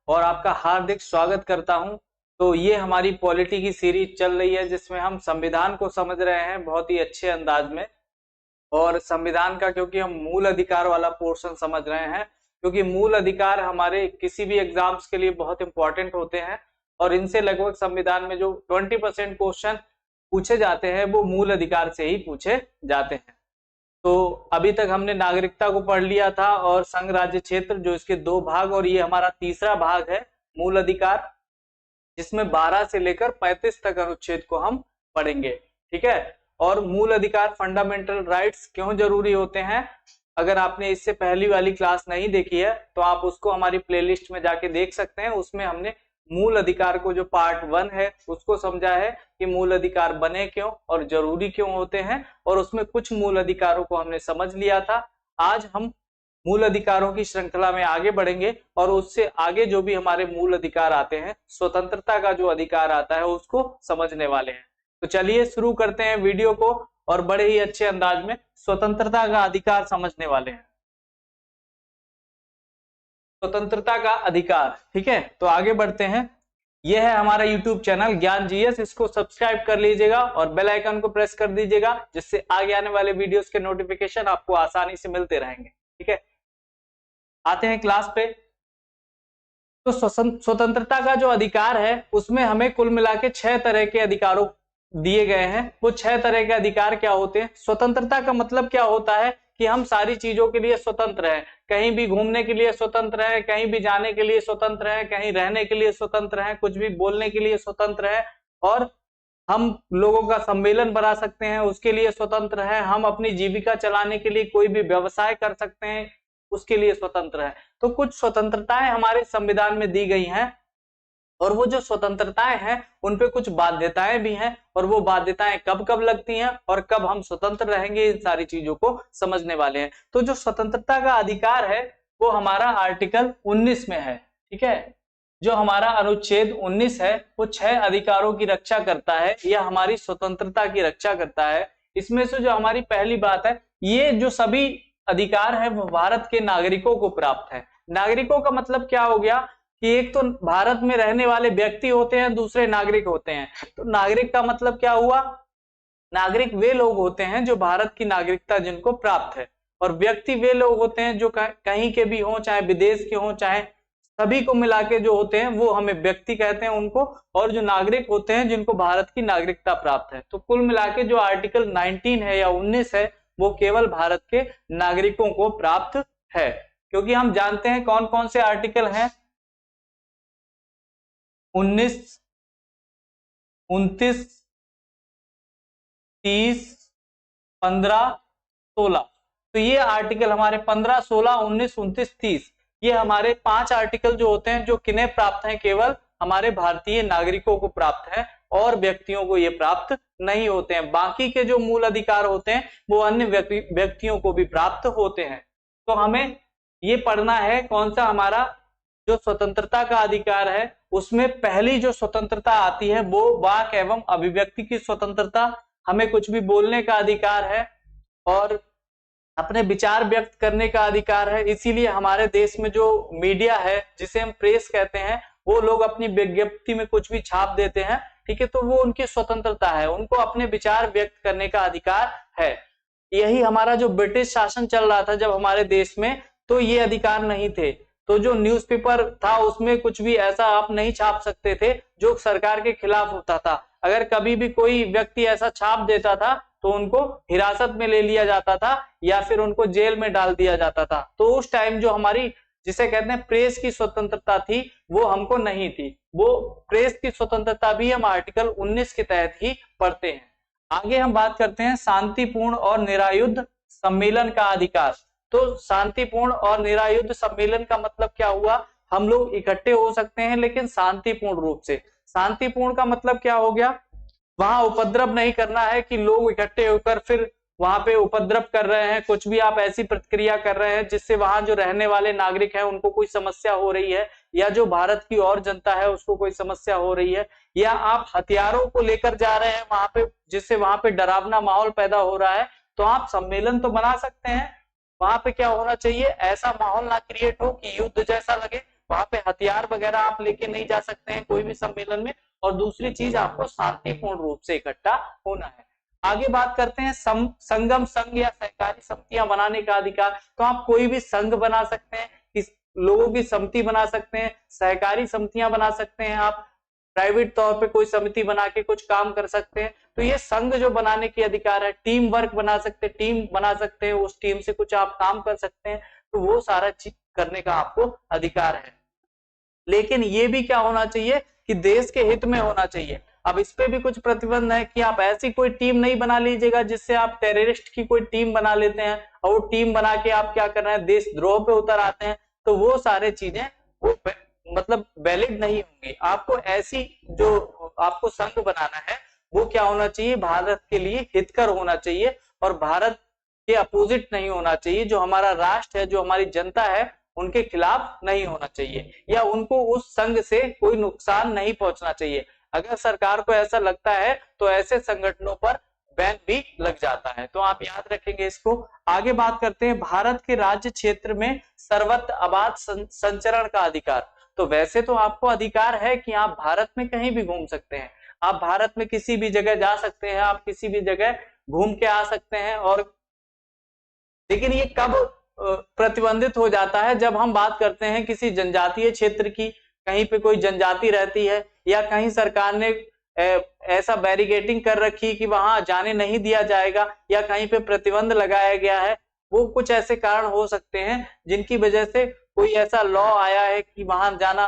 और आपका हार्दिक स्वागत करता हूं। तो ये हमारी पॉलिटी की सीरीज चल रही है जिसमें हम संविधान को समझ रहे हैं बहुत ही अच्छे अंदाज में। और संविधान का क्योंकि हम मूल अधिकार वाला पोर्शन समझ रहे हैं, क्योंकि मूल अधिकार हमारे किसी भी एग्जाम्स के लिए बहुत इंपॉर्टेंट होते हैं और इनसे लगभग संविधान में जो 20% क्वेश्चन पूछे जाते हैं वो मूल अधिकार से ही पूछे जाते हैं। तो अभी तक हमने नागरिकता को पढ़ लिया था और संघ राज्य क्षेत्र, जो इसके दो भाग, और ये हमारा तीसरा भाग है मूल अधिकार, जिसमें 12 से लेकर 35 तक अनुच्छेद को हम पढ़ेंगे। ठीक है। और मूल अधिकार फंडामेंटल राइट्स क्यों जरूरी होते हैं, अगर आपने इससे पहली वाली क्लास नहीं देखी है तो आप उसको हमारी प्लेलिस्ट में जाके देख सकते हैं। उसमें हमने मूल अधिकार को जो पार्ट 1 है उसको समझा है कि मूल अधिकार बने क्यों और जरूरी क्यों होते हैं, और उसमें कुछ मूल अधिकारों को हमने समझ लिया था। आज हम मूल अधिकारों की श्रृंखला में आगे बढ़ेंगे और उससे आगे जो भी हमारे मूल अधिकार आते हैं, स्वतंत्रता का जो अधिकार आता है उसको समझने वाले हैं। तो चलिए शुरू करते हैं वीडियो को और बड़े ही अच्छे अंदाज में स्वतंत्रता का अधिकार समझने वाले हैं। स्वतंत्रता का अधिकार, ठीक है। तो आगे बढ़ते हैं। यह है हमारा YouTube चैनल ज्ञान जीएस, इसको सब्सक्राइब कर लीजिएगा और बेल आइकन को प्रेस कर दीजिएगा, जिससे आगे आने वाले वीडियोस के नोटिफिकेशन आपको आसानी से मिलते रहेंगे। ठीक है, आते हैं क्लास पे। तो स्वतंत्रता का जो अधिकार है उसमें हमें कुल मिला के 6 तरह के अधिकारों दिए गए हैं। वो 6 तरह के अधिकार क्या होते हैं? स्वतंत्रता का मतलब क्या होता है कि हम सारी चीजों के लिए स्वतंत्र हैं, कहीं भी घूमने के लिए स्वतंत्र है, कहीं भी जाने के लिए स्वतंत्र है, कहीं रहने के लिए स्वतंत्र है, कुछ भी बोलने के लिए स्वतंत्र है, और हम लोगों का सम्मेलन बना सकते हैं उसके लिए स्वतंत्र है, हम अपनी जीविका चलाने के लिए कोई भी व्यवसाय कर सकते हैं उसके लिए स्वतंत्र है। तो कुछ स्वतंत्रताएं हमारे संविधान में दी गई हैं, और वो जो स्वतंत्रताएं हैं उन पे कुछ बाध्यताएं भी हैं, और वो बाध्यताएं कब कब लगती हैं और कब हम स्वतंत्र रहेंगे, इन सारी चीजों को समझने वाले हैं। तो जो स्वतंत्रता का अधिकार है वो हमारा आर्टिकल 19 में है। ठीक है, जो हमारा अनुच्छेद 19 है वो 6 अधिकारों की रक्षा करता है, यह हमारी स्वतंत्रता की रक्षा करता है। इसमें से जो हमारी पहली बात है, ये जो सभी अधिकार है वो भारत के नागरिकों को प्राप्त है। नागरिकों का मतलब क्या हो गया कि एक तो भारत में रहने वाले व्यक्ति होते हैं, दूसरे नागरिक होते हैं। तो नागरिक का मतलब क्या हुआ? नागरिक वे लोग होते हैं जो भारत की नागरिकता जिनको प्राप्त है, और व्यक्ति वे लोग होते हैं जो कहीं के भी हों, चाहे विदेश के हों, चाहे सभी को मिला के जो होते हैं वो हमें व्यक्ति कहते हैं उनको, और जो नागरिक होते हैं जिनको भारत की नागरिकता प्राप्त है। तो कुल मिला के जो आर्टिकल 19 है या 19 है वो केवल भारत के नागरिकों को प्राप्त है, क्योंकि हम जानते हैं कौन कौन से आर्टिकल हैं। 19, 29, 30, 15, 16। तो ये आर्टिकल हमारे 15, 16, 19, 29, 30, ये हमारे 5 आर्टिकल जो होते हैं जो किन्हें प्राप्त हैं? केवल हमारे भारतीय नागरिकों को प्राप्त है, और व्यक्तियों को ये प्राप्त नहीं होते हैं। बाकी के जो मूल अधिकार होते हैं वो अन्य व्यक्तियों को भी प्राप्त होते हैं। तो हमें ये पढ़ना है कौन सा हमारा जो स्वतंत्रता का अधिकार है, उसमें पहली जो स्वतंत्रता आती है वो वाक एवं अभिव्यक्ति की स्वतंत्रता। हमें कुछ भी बोलने का अधिकार है और अपने विचार व्यक्त करने का अधिकार है। इसीलिए हमारे देश में जो मीडिया है, जिसे हम प्रेस कहते हैं, वो लोग अपनी विज्ञप्ति में कुछ भी छाप देते हैं। ठीक है, तो वो उनकी स्वतंत्रता है, उनको अपने विचार व्यक्त करने का अधिकार है। यही हमारा जो ब्रिटिश शासन चल रहा था जब हमारे देश में, तो ये अधिकार नहीं थे। तो जो न्यूज़पेपर था उसमें कुछ भी ऐसा आप नहीं छाप सकते थे जो सरकार के खिलाफ होता था। अगर कभी भी कोई व्यक्ति ऐसा छाप देता था तो उनको हिरासत में ले लिया जाता था या फिर उनको जेल में डाल दिया जाता था। तो उस टाइम जो हमारी जिसे कहते हैं प्रेस की स्वतंत्रता थी वो हमको नहीं थी। वो प्रेस की स्वतंत्रता भी हम आर्टिकल 19 के तहत ही पढ़ते हैं। आगे हम बात करते हैं शांतिपूर्ण और निरायुध सम्मेलन का अधिकार। तो शांतिपूर्ण और निरायुध सम्मेलन का मतलब क्या हुआ? हम लोग इकट्ठे हो सकते हैं लेकिन शांतिपूर्ण रूप से। शांतिपूर्ण का मतलब क्या हो गया? वहां उपद्रव नहीं करना है कि लोग इकट्ठे होकर फिर वहां पे उपद्रव कर रहे हैं, कुछ भी आप ऐसी प्रतिक्रिया कर रहे हैं जिससे वहां जो रहने वाले नागरिक हैं उनको कोई समस्या हो रही है, या जो भारत की और जनता है उसको कोई समस्या हो रही है, या आप हथियारों को लेकर जा रहे हैं वहां पे जिससे वहां पे डरावना माहौल पैदा हो रहा है, तो आप सम्मेलन तो बना सकते हैं। वहां पे क्या होना चाहिए? ऐसा माहौल ना क्रिएट हो कि युद्ध जैसा लगे, वहां पे हथियार वगैरह आप लेके नहीं जा सकते हैं कोई भी सम्मेलन में, और दूसरी चीज आपको शांतिपूर्ण रूप से इकट्ठा होना है। आगे बात करते हैं संगम संघ या सहकारी समितियां बनाने का अधिकार। तो आप कोई भी संघ बना सकते हैं, किस लोगों की समिति बना सकते हैं, सहकारी समितियां बना सकते हैं, आप प्राइवेट तौर पे कोई समिति बना के कुछ काम कर सकते हैं। तो ये संघ जो बनाने के अधिकार है, टीम वर्क बना सकते हैं, टीम बना सकते हैं, उस टीम से कुछ आप काम कर सकते हैं, तो वो सारा चीज करने का आपको अधिकार है। लेकिन ये भी क्या होना चाहिए कि देश के हित में होना चाहिए। अब इस पे भी कुछ प्रतिबंध है कि आप ऐसी कोई टीम नहीं बना लीजिएगा जिससे आप टेररिस्ट की कोई टीम बना लेते हैं और वो टीम बना के आप क्या कर रहे हैं, देशद्रोह पे उतर आते हैं, तो वो सारे चीजें वो मतलब वैलिड नहीं होंगी। आपको ऐसी जो आपको संघ बनाना है वो क्या होना चाहिए, भारत के लिए हितकर होना चाहिए और भारत के अपोजिट नहीं होना चाहिए। जो हमारा राष्ट्र है, जो हमारी जनता है, उनके खिलाफ नहीं होना चाहिए या उनको उस संघ से कोई नुकसान नहीं पहुंचना चाहिए। अगर सरकार को ऐसा लगता है तो ऐसे संगठनों पर बैन भी लग जाता है, तो आप याद रखेंगे इसको। आगे बात करते हैं भारत के राज्य क्षेत्र में सर्वत्र आबाद संचरण का अधिकार। तो वैसे तो आपको अधिकार है कि आप भारत में कहीं भी घूम सकते हैं, आप भारत में किसी भी जगह जा सकते हैं, आप किसी भी जगह घूम के आ सकते हैं, और लेकिन ये कब प्रतिबंधित हो जाता है, जब हम बात करते हैं किसी जनजातीय क्षेत्र की, कहीं पे कोई जनजाति रहती है या कहीं सरकार ने ऐसा बैरिकेडिंग कर रखी कि वहां जाने नहीं दिया जाएगा या कहीं पे प्रतिबंध लगाया गया है। वो कुछ ऐसे कारण हो सकते हैं जिनकी वजह से कोई ऐसा लॉ आया है कि वहां जाना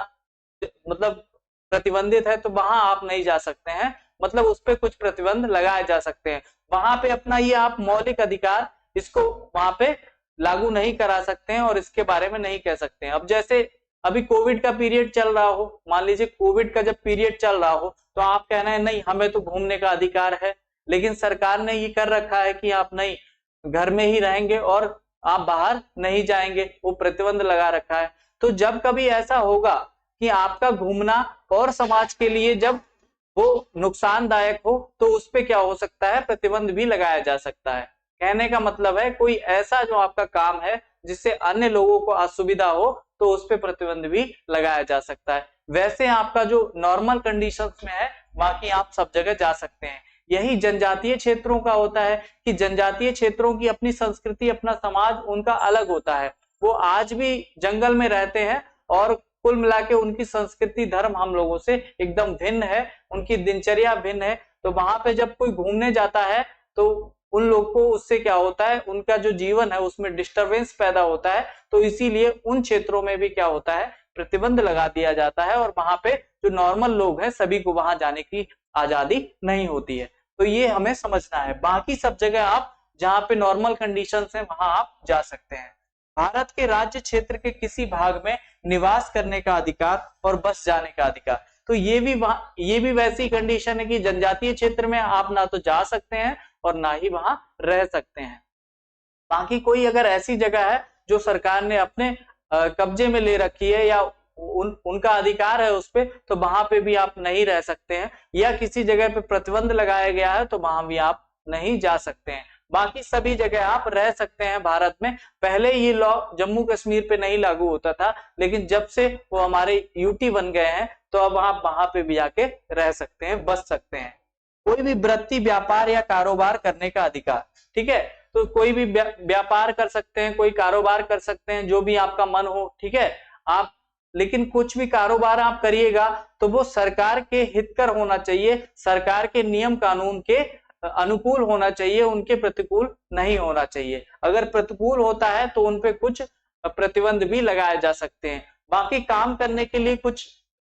मतलब प्रतिबंधित है, तो वहां आप नहीं जा सकते हैं, मतलब उस पर कुछ प्रतिबंध लगाए जा सकते हैं। वहां पे अपना ये आप मौलिक अधिकार इसको वहां पे लागू नहीं करा सकते हैं और इसके बारे में नहीं कह सकते हैं। अब जैसे अभी कोविड का पीरियड चल रहा हो, मान लीजिए कोविड का जब पीरियड चल रहा हो, तो आप कहना है नहीं हमें तो घूमने का अधिकार है, लेकिन सरकार ने ये कर रखा है कि आप नहीं, घर में ही रहेंगे और आप बाहर नहीं जाएंगे, वो प्रतिबंध लगा रखा है। तो जब कभी ऐसा होगा कि आपका घूमना और समाज के लिए जब वो नुकसानदायक हो, तो उस पे क्या हो सकता है, प्रतिबंध भी लगाया जा सकता है। कहने का मतलब है कोई ऐसा जो आपका काम है जिससे अन्य लोगों को असुविधा हो, तो उस पे प्रतिबंध भी लगाया जा सकता है। वैसे आपका जो नॉर्मल कंडीशंस में है, बाकी आप सब जगह जा सकते हैं। यही जनजातीय क्षेत्रों का होता है कि जनजातीय क्षेत्रों की अपनी संस्कृति, अपना समाज उनका अलग होता है। वो आज भी जंगल में रहते हैं और कुल मिला के उनकी संस्कृति धर्म हम लोगों से एकदम भिन्न है, उनकी दिनचर्या भिन्न है। तो वहां पे जब कोई घूमने जाता है तो उन लोग को उससे क्या होता है, उनका जो जीवन है उसमें डिस्टरबेंस पैदा होता है। तो इसीलिए उन क्षेत्रों में भी क्या होता है, प्रतिबंध लगा दिया जाता है और वहां पे जो नॉर्मल लोग हैं सभी को वहां जाने की आजादी नहीं होती है। तो ये हमें समझना है। बाकी सब जगह आप जहाँ पे नॉर्मल कंडीशंस हैं वहां आप जा सकते हैं। भारत के राज्य क्षेत्र के किसी भाग में निवास करने का अधिकार और बस जाने का अधिकार। तो ये भी वैसी कंडीशन है कि जनजातीय क्षेत्र में आप ना तो जा सकते हैं और ना ही वहां रह सकते हैं। बाकी कोई अगर ऐसी जगह है जो सरकार ने अपने कब्जे में ले रखी है या उनका अधिकार है उस पे, तो वहां पे भी आप नहीं रह सकते हैं, या किसी जगह पे प्रतिबंध लगाया गया है तो वहां भी आप नहीं जा सकते हैं। बाकी सभी जगह आप रह सकते हैं भारत में। पहले ये लॉ जम्मू कश्मीर पे नहीं लागू होता था, लेकिन जब से वो हमारे यूटी बन गए हैं तो अब आप वहां पे भी आके रह सकते हैं, बस सकते हैं। कोई भी वृत्ति, व्यापार या कारोबार करने का अधिकार, ठीक है। तो कोई भी व्यापार कर सकते हैं, कोई कारोबार कर सकते हैं, जो भी आपका मन हो, ठीक है आप। लेकिन कुछ भी कारोबार आप करिएगा तो वो सरकार के हितकर होना चाहिए, सरकार के नियम कानून के अनुकूल होना चाहिए, उनके प्रतिकूल नहीं होना चाहिए। अगर प्रतिकूल होता है तो उनपे कुछ प्रतिबंध भी लगाए जा सकते हैं। बाकी काम करने के लिए कुछ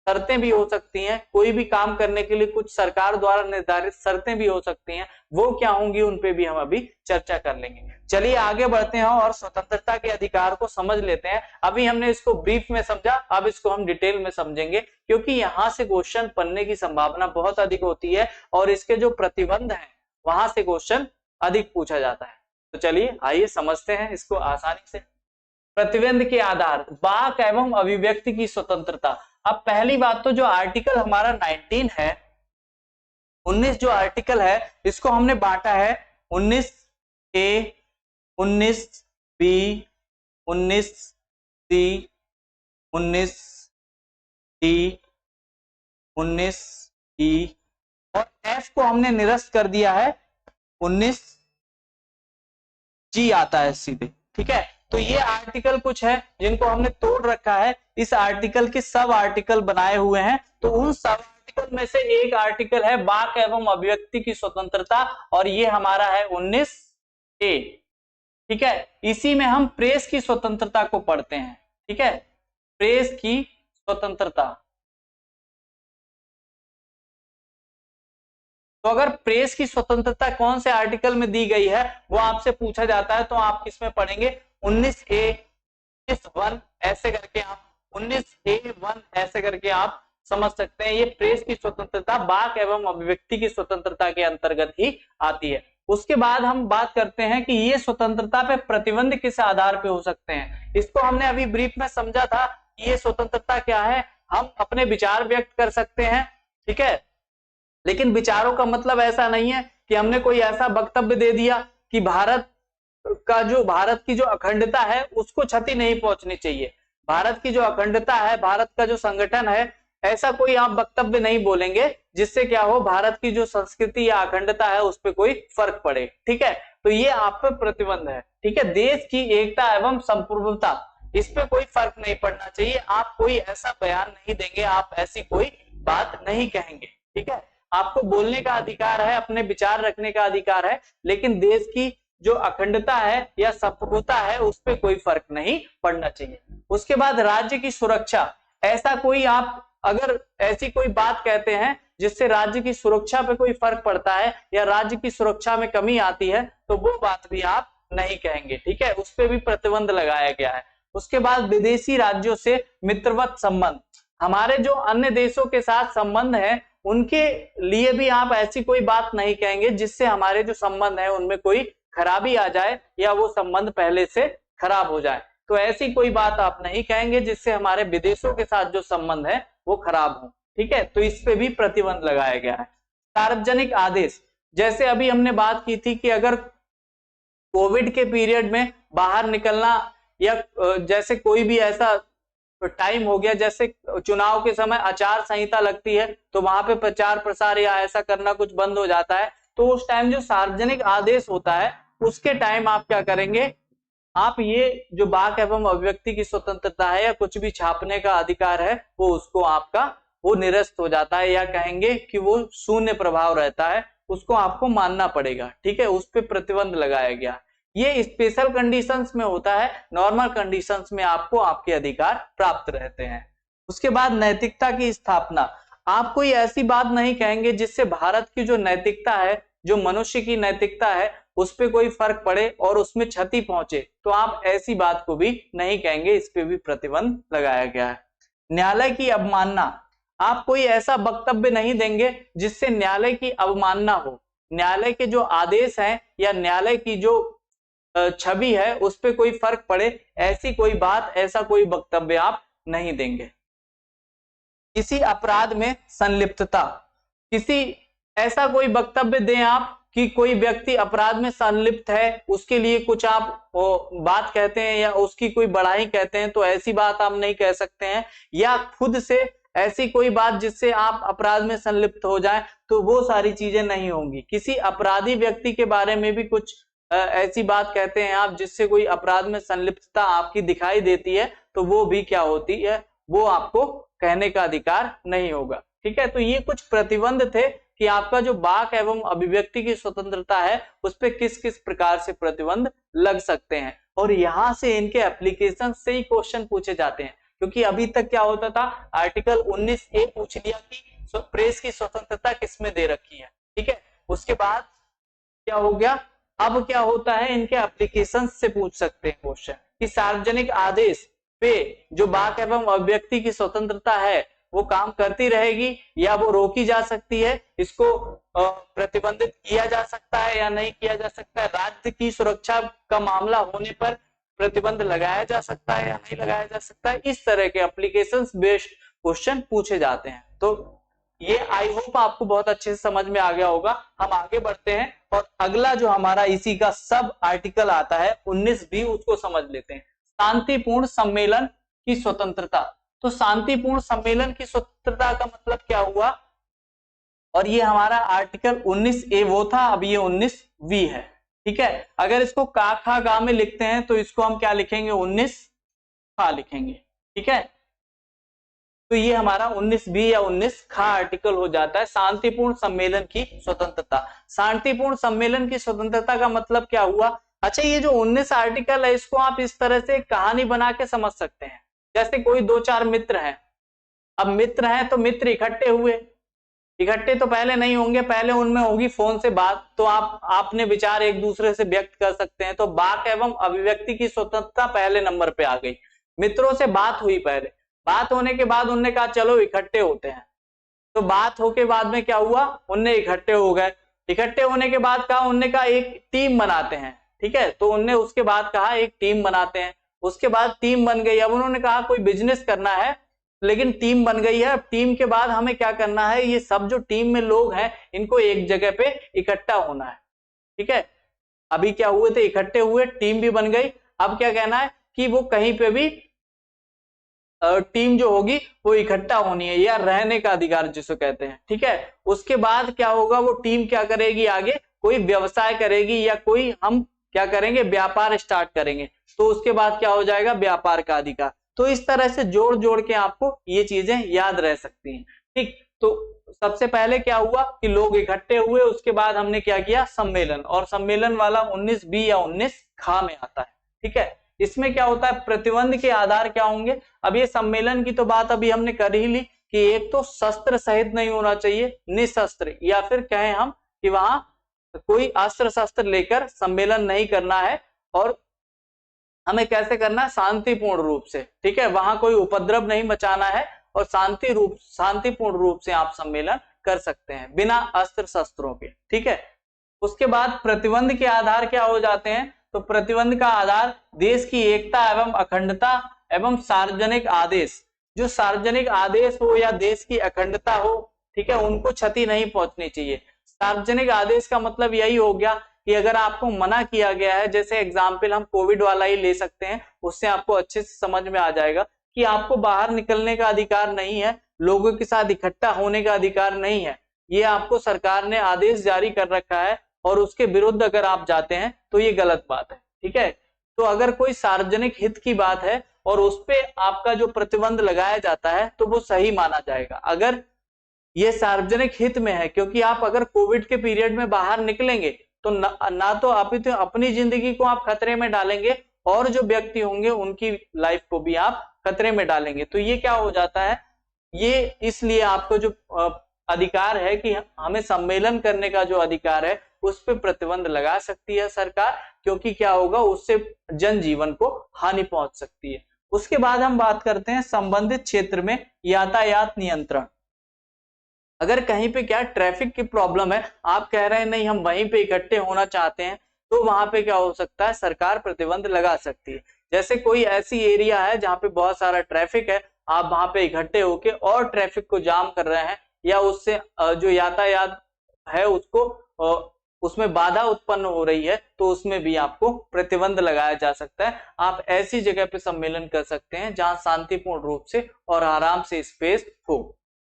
शर्तें भी हो सकती हैं, कोई भी काम करने के लिए कुछ सरकार द्वारा निर्धारित शर्तें भी हो सकती हैं, वो क्या होंगी उन पे भी हम अभी चर्चा कर लेंगे। चलिए आगे बढ़ते हैं और स्वतंत्रता के अधिकार को समझ लेते हैं। अभी हमने इसको ब्रीफ में समझा, अब इसको हम डिटेल में समझेंगे, क्योंकि यहाँ से क्वेश्चन बनने की संभावना बहुत अधिक होती है और इसके जो प्रतिबंध हैं वहां से क्वेश्चन अधिक पूछा जाता है। तो चलिए आइए समझते हैं इसको आसानी से। प्रतिबंध के आधार, वाक एवं अभिव्यक्ति की स्वतंत्रता। अब पहली बात तो जो आर्टिकल हमारा 19 है, 19 जो आर्टिकल है इसको हमने बांटा है 19A, 19B, 19C 19D, 19E और F को हमने निरस्त कर दिया है, 19G आता है सीधे। ठीक है, तो ये आर्टिकल कुछ है जिनको हमने तोड़ रखा है, इस आर्टिकल के सब आर्टिकल बनाए हुए हैं। तो उन सब आर्टिकल में से एक आर्टिकल है वाक एवं अभिव्यक्ति की स्वतंत्रता, और ये हमारा है 19A। ठीक है, इसी में हम प्रेस की स्वतंत्रता को पढ़ते हैं। ठीक है, प्रेस की स्वतंत्रता। तो अगर प्रेस की स्वतंत्रता कौन से आर्टिकल में दी गई है वो आपसे पूछा जाता है, तो आप किसमें पढ़ेंगे, 19A, 19(1) ऐसे करके आप 19A1 ऐसे करके आप समझ सकते हैं। ये प्रेस की स्वतंत्रता वाक एवं अभिव्यक्ति की स्वतंत्रता के अंतर्गत ही आती है। उसके बाद हम बात करते हैं कि ये स्वतंत्रता पे प्रतिबंध किस आधार पे हो सकते हैं। इसको हमने अभी ब्रीफ में समझा था कि ये स्वतंत्रता क्या है, हम अपने विचार व्यक्त कर सकते हैं। ठीक है, लेकिन विचारों का मतलब ऐसा नहीं है कि हमने कोई ऐसा वक्तव्य दे दिया कि भारत की जो अखंडता है उसको क्षति नहीं पहुंचनी चाहिए, भारत की जो अखंडता है, भारत का जो संगठन है, ऐसा कोई आप वक्तव्य नहीं बोलेंगे जिससे क्या हो, भारत की जो संस्कृति या अखंडता है उस पर कोई फर्क पड़े। ठीक है, तो ये आप पे प्रतिबंध है। ठीक है, देश की एकता एवं संप्रभुता, इस पे कोई फर्क नहीं पड़ना चाहिए। आप कोई ऐसा बयान नहीं देंगे, आप ऐसी कोई बात नहीं कहेंगे। ठीक है, आपको बोलने का अधिकार है, अपने विचार रखने का अधिकार है, लेकिन देश की जो अखंडता है या संप्रभुता है उस पर कोई फर्क नहीं पड़ना चाहिए। उसके बाद राज्य की सुरक्षा, ऐसा कोई आप अगर ऐसी कोई बात कहते हैं जिससे राज्य की सुरक्षा पे कोई फर्क पड़ता है या राज्य की सुरक्षा में कमी आती है, तो वो बात भी आप नहीं कहेंगे। ठीक है, उस पर भी प्रतिबंध लगाया गया है। उसके बाद विदेशी राज्यों से मित्रवत संबंध, हमारे जो अन्य देशों के साथ संबंध है उनके लिए भी आप ऐसी कोई बात नहीं कहेंगे जिससे हमारे जो संबंध है उनमें कोई खराबी आ जाए या वो संबंध पहले से खराब हो जाए। तो ऐसी कोई बात आप नहीं कहेंगे जिससे हमारे विदेशों के साथ जो संबंध है वो खराब हो। ठीक है, तो इस पे भी प्रतिबंध लगाया गया है। सार्वजनिक आदेश, जैसे अभी हमने बात की थी कि अगर कोविड के पीरियड में बाहर निकलना या जैसे कोई भी ऐसा टाइम हो गया, जैसे चुनाव के समय आचार संहिता लगती है तो वहां पे प्रचार प्रसार या ऐसा करना कुछ बंद हो जाता है, तो उस टाइम जो सार्वजनिक आदेश होता है उसके टाइम आप क्या करेंगे, आप ये जो वाक एवं अभिव्यक्ति की स्वतंत्रता है या कुछ भी छापने का अधिकार है वो उसको आपका वो निरस्त हो जाता है, या कहेंगे कि वो शून्य प्रभाव रहता है, उसको आपको मानना पड़ेगा। ठीक है, उस पर प्रतिबंध लगाया गया। ये स्पेशल कंडीशंस में होता है, नॉर्मल कंडीशंस में आपको आपके अधिकार प्राप्त रहते हैं। उसके बाद नैतिकता की स्थापना, आप कोई ऐसी बात नहीं कहेंगे जिससे भारत की जो नैतिकता है, जो मनुष्य की नैतिकता है, उस पर कोई फर्क पड़े और उसमें क्षति पहुंचे, तो आप ऐसी बात को भी नहीं कहेंगे, इस पे भी प्रतिबंध लगाया गया है। न्यायालय की अवमानना, आप कोई ऐसा वक्तव्य नहीं देंगे जिससे न्यायालय की अवमानना हो, न्यायालय के जो आदेश हैं या न्यायालय की जो छवि है उस पर कोई फर्क पड़े, ऐसी कोई बात, ऐसा कोई वक्तव्य आप नहीं देंगे। किसी अपराध में संलिप्तता, किसी ऐसा कोई वक्तव्य दें आप कि कोई व्यक्ति अपराध में संलिप्त है, उसके लिए कुछ आप बात कहते हैं या उसकी कोई बड़ाई कहते हैं, तो ऐसी बात आप नहीं कह सकते हैं। या खुद से ऐसी कोई बात जिससे आप अपराध में संलिप्त हो जाएं, तो वो सारी चीजें नहीं होंगी। किसी अपराधी व्यक्ति के बारे में भी कुछ ऐसी बात कहते हैं आप जिससे कोई अपराध में संलिप्तता आपकी दिखाई देती है, तो वो भी क्या होती है, वो आपको कहने का अधिकार नहीं होगा। ठीक है, तो ये कुछ प्रतिबंध थे कि आपका जो वाक एवं अभिव्यक्ति की स्वतंत्रता है उस पर किस किस प्रकार से प्रतिबंध लग सकते हैं, और यहां से इनके एप्लीकेशन से ही क्वेश्चन पूछे जाते हैं। क्योंकि अभी तक क्या होता था, आर्टिकल 19A पूछ लिया कि प्रेस की स्वतंत्रता किसमें दे रखी है। ठीक है, उसके बाद क्या हो गया, अब क्या होता है, इनके एप्लीकेशन से पूछ सकते हैं क्वेश्चन कि सार्वजनिक आदेश पे जो वाक एवं अभिव्यक्ति की स्वतंत्रता है वो काम करती रहेगी या वो रोकी जा सकती है, इसको प्रतिबंधित किया जा सकता है या नहीं किया जा सकता है, राज्य की सुरक्षा का मामला होने पर प्रतिबंध लगाया जा सकता है या नहीं लगाया जा सकता है। इस तरह के एप्लीकेशंस बेस्ड क्वेश्चन पूछे जाते हैं। तो ये आई होप आपको बहुत अच्छे से समझ में आ गया होगा। हम आगे बढ़ते हैं और अगला जो हमारा इसी का सब आर्टिकल आता है 19B, उसको समझ लेते हैं। शांतिपूर्ण सम्मेलन की स्वतंत्रता। तो शांतिपूर्ण सम्मेलन की स्वतंत्रता का मतलब क्या हुआ, और ये हमारा आर्टिकल 19A वो था, अब ये 19V है। ठीक है, अगर इसको का खा गा में लिखते हैं तो इसको हम क्या लिखेंगे, 19 खा लिखेंगे। ठीक है, तो ये हमारा 19B या 19 खा आर्टिकल हो जाता है शांतिपूर्ण सम्मेलन की स्वतंत्रता। शांतिपूर्ण सम्मेलन की स्वतंत्रता का मतलब क्या हुआ, अच्छा ये जो 19 आर्टिकल है इसको आप इस तरह से कहानी बना के समझ सकते हैं। जैसे कोई 2-4 मित्र हैं, अब मित्र हैं तो मित्र इकट्ठे हुए, इकट्ठे तो पहले नहीं होंगे, पहले उनमें होगी फोन से बात, तो आप अपने विचार एक दूसरे से व्यक्त कर सकते हैं। तो वाक एवं अभिव्यक्ति की स्वतंत्रता पहले नंबर पे आ गई। मित्रों से बात हुई, पहले बात होने के बाद उनने कहा चलो इकट्ठे होते हैं, तो बात होके बाद में क्या हुआ, उनने इकट्ठे हो गए। इकट्ठे होने के बाद कहा, उनने कहा एक टीम बनाते हैं। ठीक है, तो उनने उसके बाद कहा एक टीम बनाते हैं, उसके बाद टीम बन गई। अब उन्होंने कहा कोई बिजनेस करना है, लेकिन टीम बन गई है। अब टीम के बाद हमें क्या करना है, ये सब जो टीम में लोग हैं इनको एक जगह पे इकट्ठा होना है। ठीक है, अभी क्या हुए थे, इकट्ठे हुए, टीम भी बन गई। अब क्या कहना है कि वो कहीं पे भी टीम जो होगी वो इकट्ठा होनी है, या रहने का अधिकार जिसको कहते हैं। ठीक है, उसके बाद क्या होगा, वो टीम क्या करेगी, आगे कोई व्यवसाय करेगी या कोई हम क्या करेंगे, व्यापार स्टार्ट करेंगे, तो उसके बाद क्या हो जाएगा, व्यापार का अधिकार। तो इस तरह से जोड़ जोड़ के आपको ये चीजें याद रह सकती हैं। ठीक, तो सबसे पहले क्या हुआ कि लोग इकट्ठे हुए, उसके बाद हमने क्या किया, सम्मेलन, और सम्मेलन वाला 19B या 19 खा में आता है। ठीक है, इसमें क्या होता है, प्रतिबंध के आधार क्या होंगे। अब ये सम्मेलन की तो बात अभी हमने कर ही ली कि एक तो शस्त्र सहित नहीं होना चाहिए, निशस्त्र, या फिर कहें हम कि वहां कोई अस्त्र शस्त्र लेकर सम्मेलन नहीं करना है, और हमें कैसे करना है, शांतिपूर्ण रूप से। ठीक है, वहां कोई उपद्रव नहीं मचाना है, और शांतिपूर्ण रूप से आप सम्मेलन कर सकते हैं बिना अस्त्र शस्त्रों के। ठीक है, उसके बाद प्रतिबंध के आधार क्या हो जाते हैं, तो प्रतिबंध का आधार देश की एकता एवं अखंडता एवं सार्वजनिक आदेश, जो सार्वजनिक आदेश हो या देश की अखंडता हो, ठीक है, उनको क्षति नहीं पहुंचनी चाहिए। सार्वजनिक आदेश का मतलब यही हो गया कि अगर आपको मना किया गया है, जैसे एग्जाम्पल हम कोविड वाला ही ले सकते हैं, उससे आपको अच्छे से समझ में आ जाएगा कि आपको बाहर निकलने का अधिकार नहीं है, लोगों के साथ इकट्ठा होने का अधिकार नहीं है, ये आपको सरकार ने आदेश जारी कर रखा है, और उसके विरुद्ध अगर आप जाते हैं तो ये गलत बात है। ठीक है, तो अगर कोई सार्वजनिक हित की बात है और उस पे आपका जो प्रतिबंध लगाया जाता है तो वो सही माना जाएगा, अगर ये सार्वजनिक हित में है। क्योंकि आप अगर कोविड के पीरियड में बाहर निकलेंगे तो ना तो आप अपनी जिंदगी को आप खतरे में डालेंगे, और जो व्यक्ति होंगे उनकी लाइफ को भी आप खतरे में डालेंगे। तो ये क्या हो जाता है, ये इसलिए आपको जो अधिकार है कि हमें सम्मेलन करने का जो अधिकार है उस पर प्रतिबंध लगा सकती है सरकार, क्योंकि क्या होगा, उससे जनजीवन को हानि पहुंच सकती है। उसके बाद हम बात करते हैं संबंधित क्षेत्र में यातायात नियंत्रण। अगर कहीं पे क्या ट्रैफिक की प्रॉब्लम है, आप कह रहे हैं नहीं हम वहीं पे इकट्ठे होना चाहते हैं, तो वहां पे क्या हो सकता है, सरकार प्रतिबंध लगा सकती है। जैसे कोई ऐसी एरिया है जहाँ पे बहुत सारा ट्रैफिक है, आप वहां पे इकट्ठे होके और ट्रैफिक को जाम कर रहे हैं, या उससे जो यातायात है उसको उसमें बाधा उत्पन्न हो रही है, तो उसमें भी आपको प्रतिबंध लगाया जा सकता है। आप ऐसी जगह पे सम्मेलन कर सकते हैं जहां शांतिपूर्ण रूप से और आराम से स्पेस हो।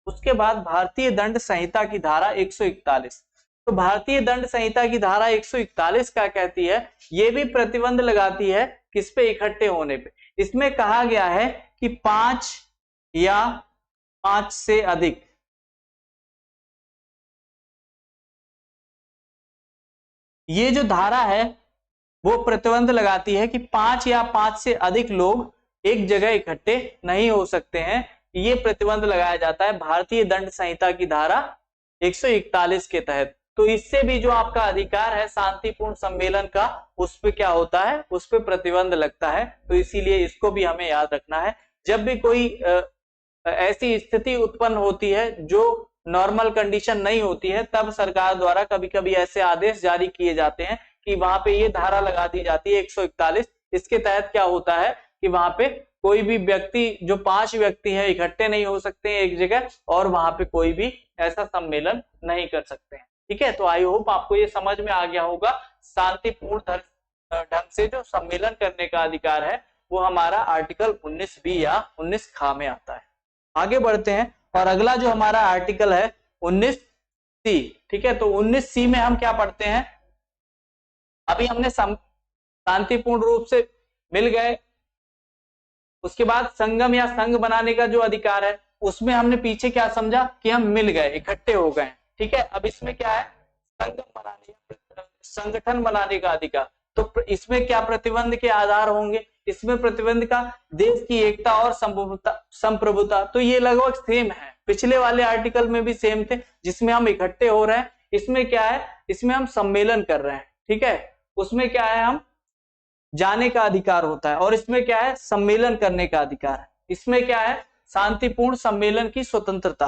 उसके बाद भारतीय दंड संहिता की धारा 141, तो भारतीय दंड संहिता की धारा 141 क्या कहती है, ये भी प्रतिबंध लगाती है किस पे, इकट्ठे होने पे। इसमें कहा गया है कि 5 या 5 से अधिक, ये जो धारा है वो प्रतिबंध लगाती है कि 5 या 5 से अधिक लोग एक जगह इकट्ठे नहीं हो सकते हैं। ये प्रतिबंध लगाया जाता है भारतीय दंड संहिता की धारा 141 के तहत। तो इससे भी जो आपका अधिकार है शांतिपूर्ण सम्मेलन का, उस पे क्या होता है, उस पे प्रतिबंध लगता है। तो इसीलिए इसको भी हमें याद रखना है। जब भी कोई ऐसी स्थिति उत्पन्न होती है जो नॉर्मल कंडीशन नहीं होती है, तब सरकार द्वारा कभी कभी ऐसे आदेश जारी किए जाते हैं कि वहां पे ये धारा लगा दी जाती है 141। इसके तहत क्या होता है कि वहां पे कोई भी व्यक्ति, जो 5 व्यक्ति हैं, इकट्ठे नहीं हो सकते हैं एक जगह, और वहां पे कोई भी ऐसा सम्मेलन नहीं कर सकते हैं। ठीक है, तो आई होप आपको ये समझ में आ गया होगा शांतिपूर्ण ढंग से जो सम्मेलन करने का अधिकार है वो हमारा आर्टिकल 19B या 19 ख में आता है। आगे बढ़ते हैं और अगला जो हमारा आर्टिकल है 19C। ठीक है, तो 19C में हम क्या पढ़ते हैं, अभी हमने शांतिपूर्ण रूप से मिल गए, उसके बाद संगम या संघ बनाने का जो अधिकार है उसमें हमने पीछे क्या समझा कि हम मिल गए, इकट्ठे हो गए। ठीक है, अब इसमें क्या है, संगम बनाने, संगठन बनाने का अधिकार। तो इसमें क्या प्रतिबंध के आधार होंगे, इसमें प्रतिबंध का देश की एकता और संप्रभुता। तो ये लगभग सेम है, पिछले वाले आर्टिकल में भी सेम थे, जिसमें हम इकट्ठे हो रहे हैं। इसमें क्या है, इसमें हम सम्मेलन कर रहे हैं। ठीक है, उसमें क्या है, हम जाने का अधिकार होता है, और इसमें क्या है, सम्मेलन करने का अधिकार है। इसमें क्या है, शांतिपूर्ण सम्मेलन की स्वतंत्रता,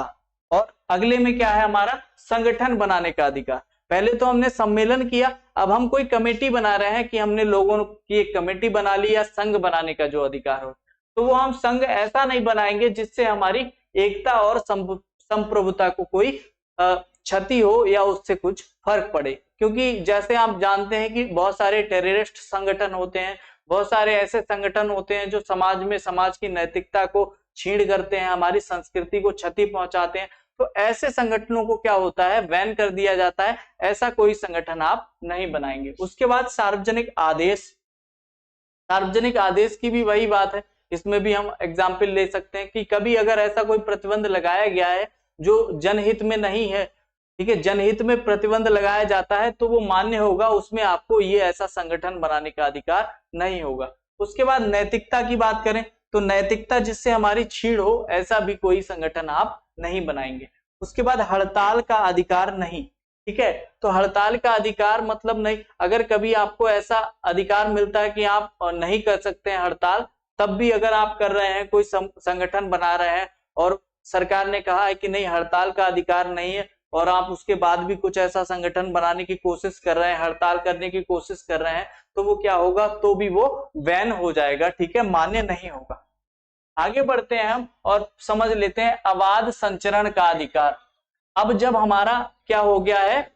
और अगले में क्या है हमारा, संगठन बनाने का अधिकार। पहले तो हमने सम्मेलन किया, अब हम कोई कमेटी बना रहे हैं कि हमने लोगों की एक कमेटी बना ली या संघ बनाने का जो अधिकार हो, तो वो हम संघ ऐसा नहीं बनाएंगे जिससे हमारी एकता और संप्रभुता को कोई क्षति हो या उससे कुछ फर्क पड़े। क्योंकि जैसे आप जानते हैं कि बहुत सारे टेररिस्ट संगठन होते हैं, बहुत सारे ऐसे संगठन होते हैं जो समाज में समाज की नैतिकता को छीड़ करते हैं, हमारी संस्कृति को क्षति पहुंचाते हैं। तो ऐसे संगठनों को क्या होता है, बैन कर दिया जाता है, ऐसा कोई संगठन आप नहीं बनाएंगे। उसके बाद सार्वजनिक आदेश, सार्वजनिक आदेश की भी वही बात है, इसमें भी हम एग्जाम्पल ले सकते हैं कि कभी अगर ऐसा कोई प्रतिबंध लगाया गया है जो जनहित में नहीं है, ठीक है, जनहित में प्रतिबंध लगाया जाता है तो वो मान्य होगा, उसमें आपको ये ऐसा संगठन बनाने का अधिकार नहीं होगा। उसके बाद नैतिकता की बात करें तो नैतिकता जिससे हमारी छीड़ हो, ऐसा भी कोई संगठन आप नहीं बनाएंगे। उसके बाद हड़ताल का अधिकार नहीं। ठीक है, तो हड़ताल का अधिकार मतलब नहीं, अगर कभी आपको ऐसा अधिकार मिलता है कि आप नहीं कर सकते हैं हड़ताल, तब भी अगर आप कर रहे हैं, कोई संगठन बना रहे हैं और सरकार ने कहा है कि नहीं हड़ताल का अधिकार नहीं है, और आप उसके बाद भी कुछ ऐसा संगठन बनाने की कोशिश कर रहे हैं, हड़ताल करने की कोशिश कर रहे हैं, तो वो क्या होगा, तो भी वो बैन हो जाएगा। ठीक है, मान्य नहीं होगा। आगे बढ़ते हैं हम और समझ लेते हैं अबाध संचरण का अधिकार। अब जब हमारा क्या हो गया है,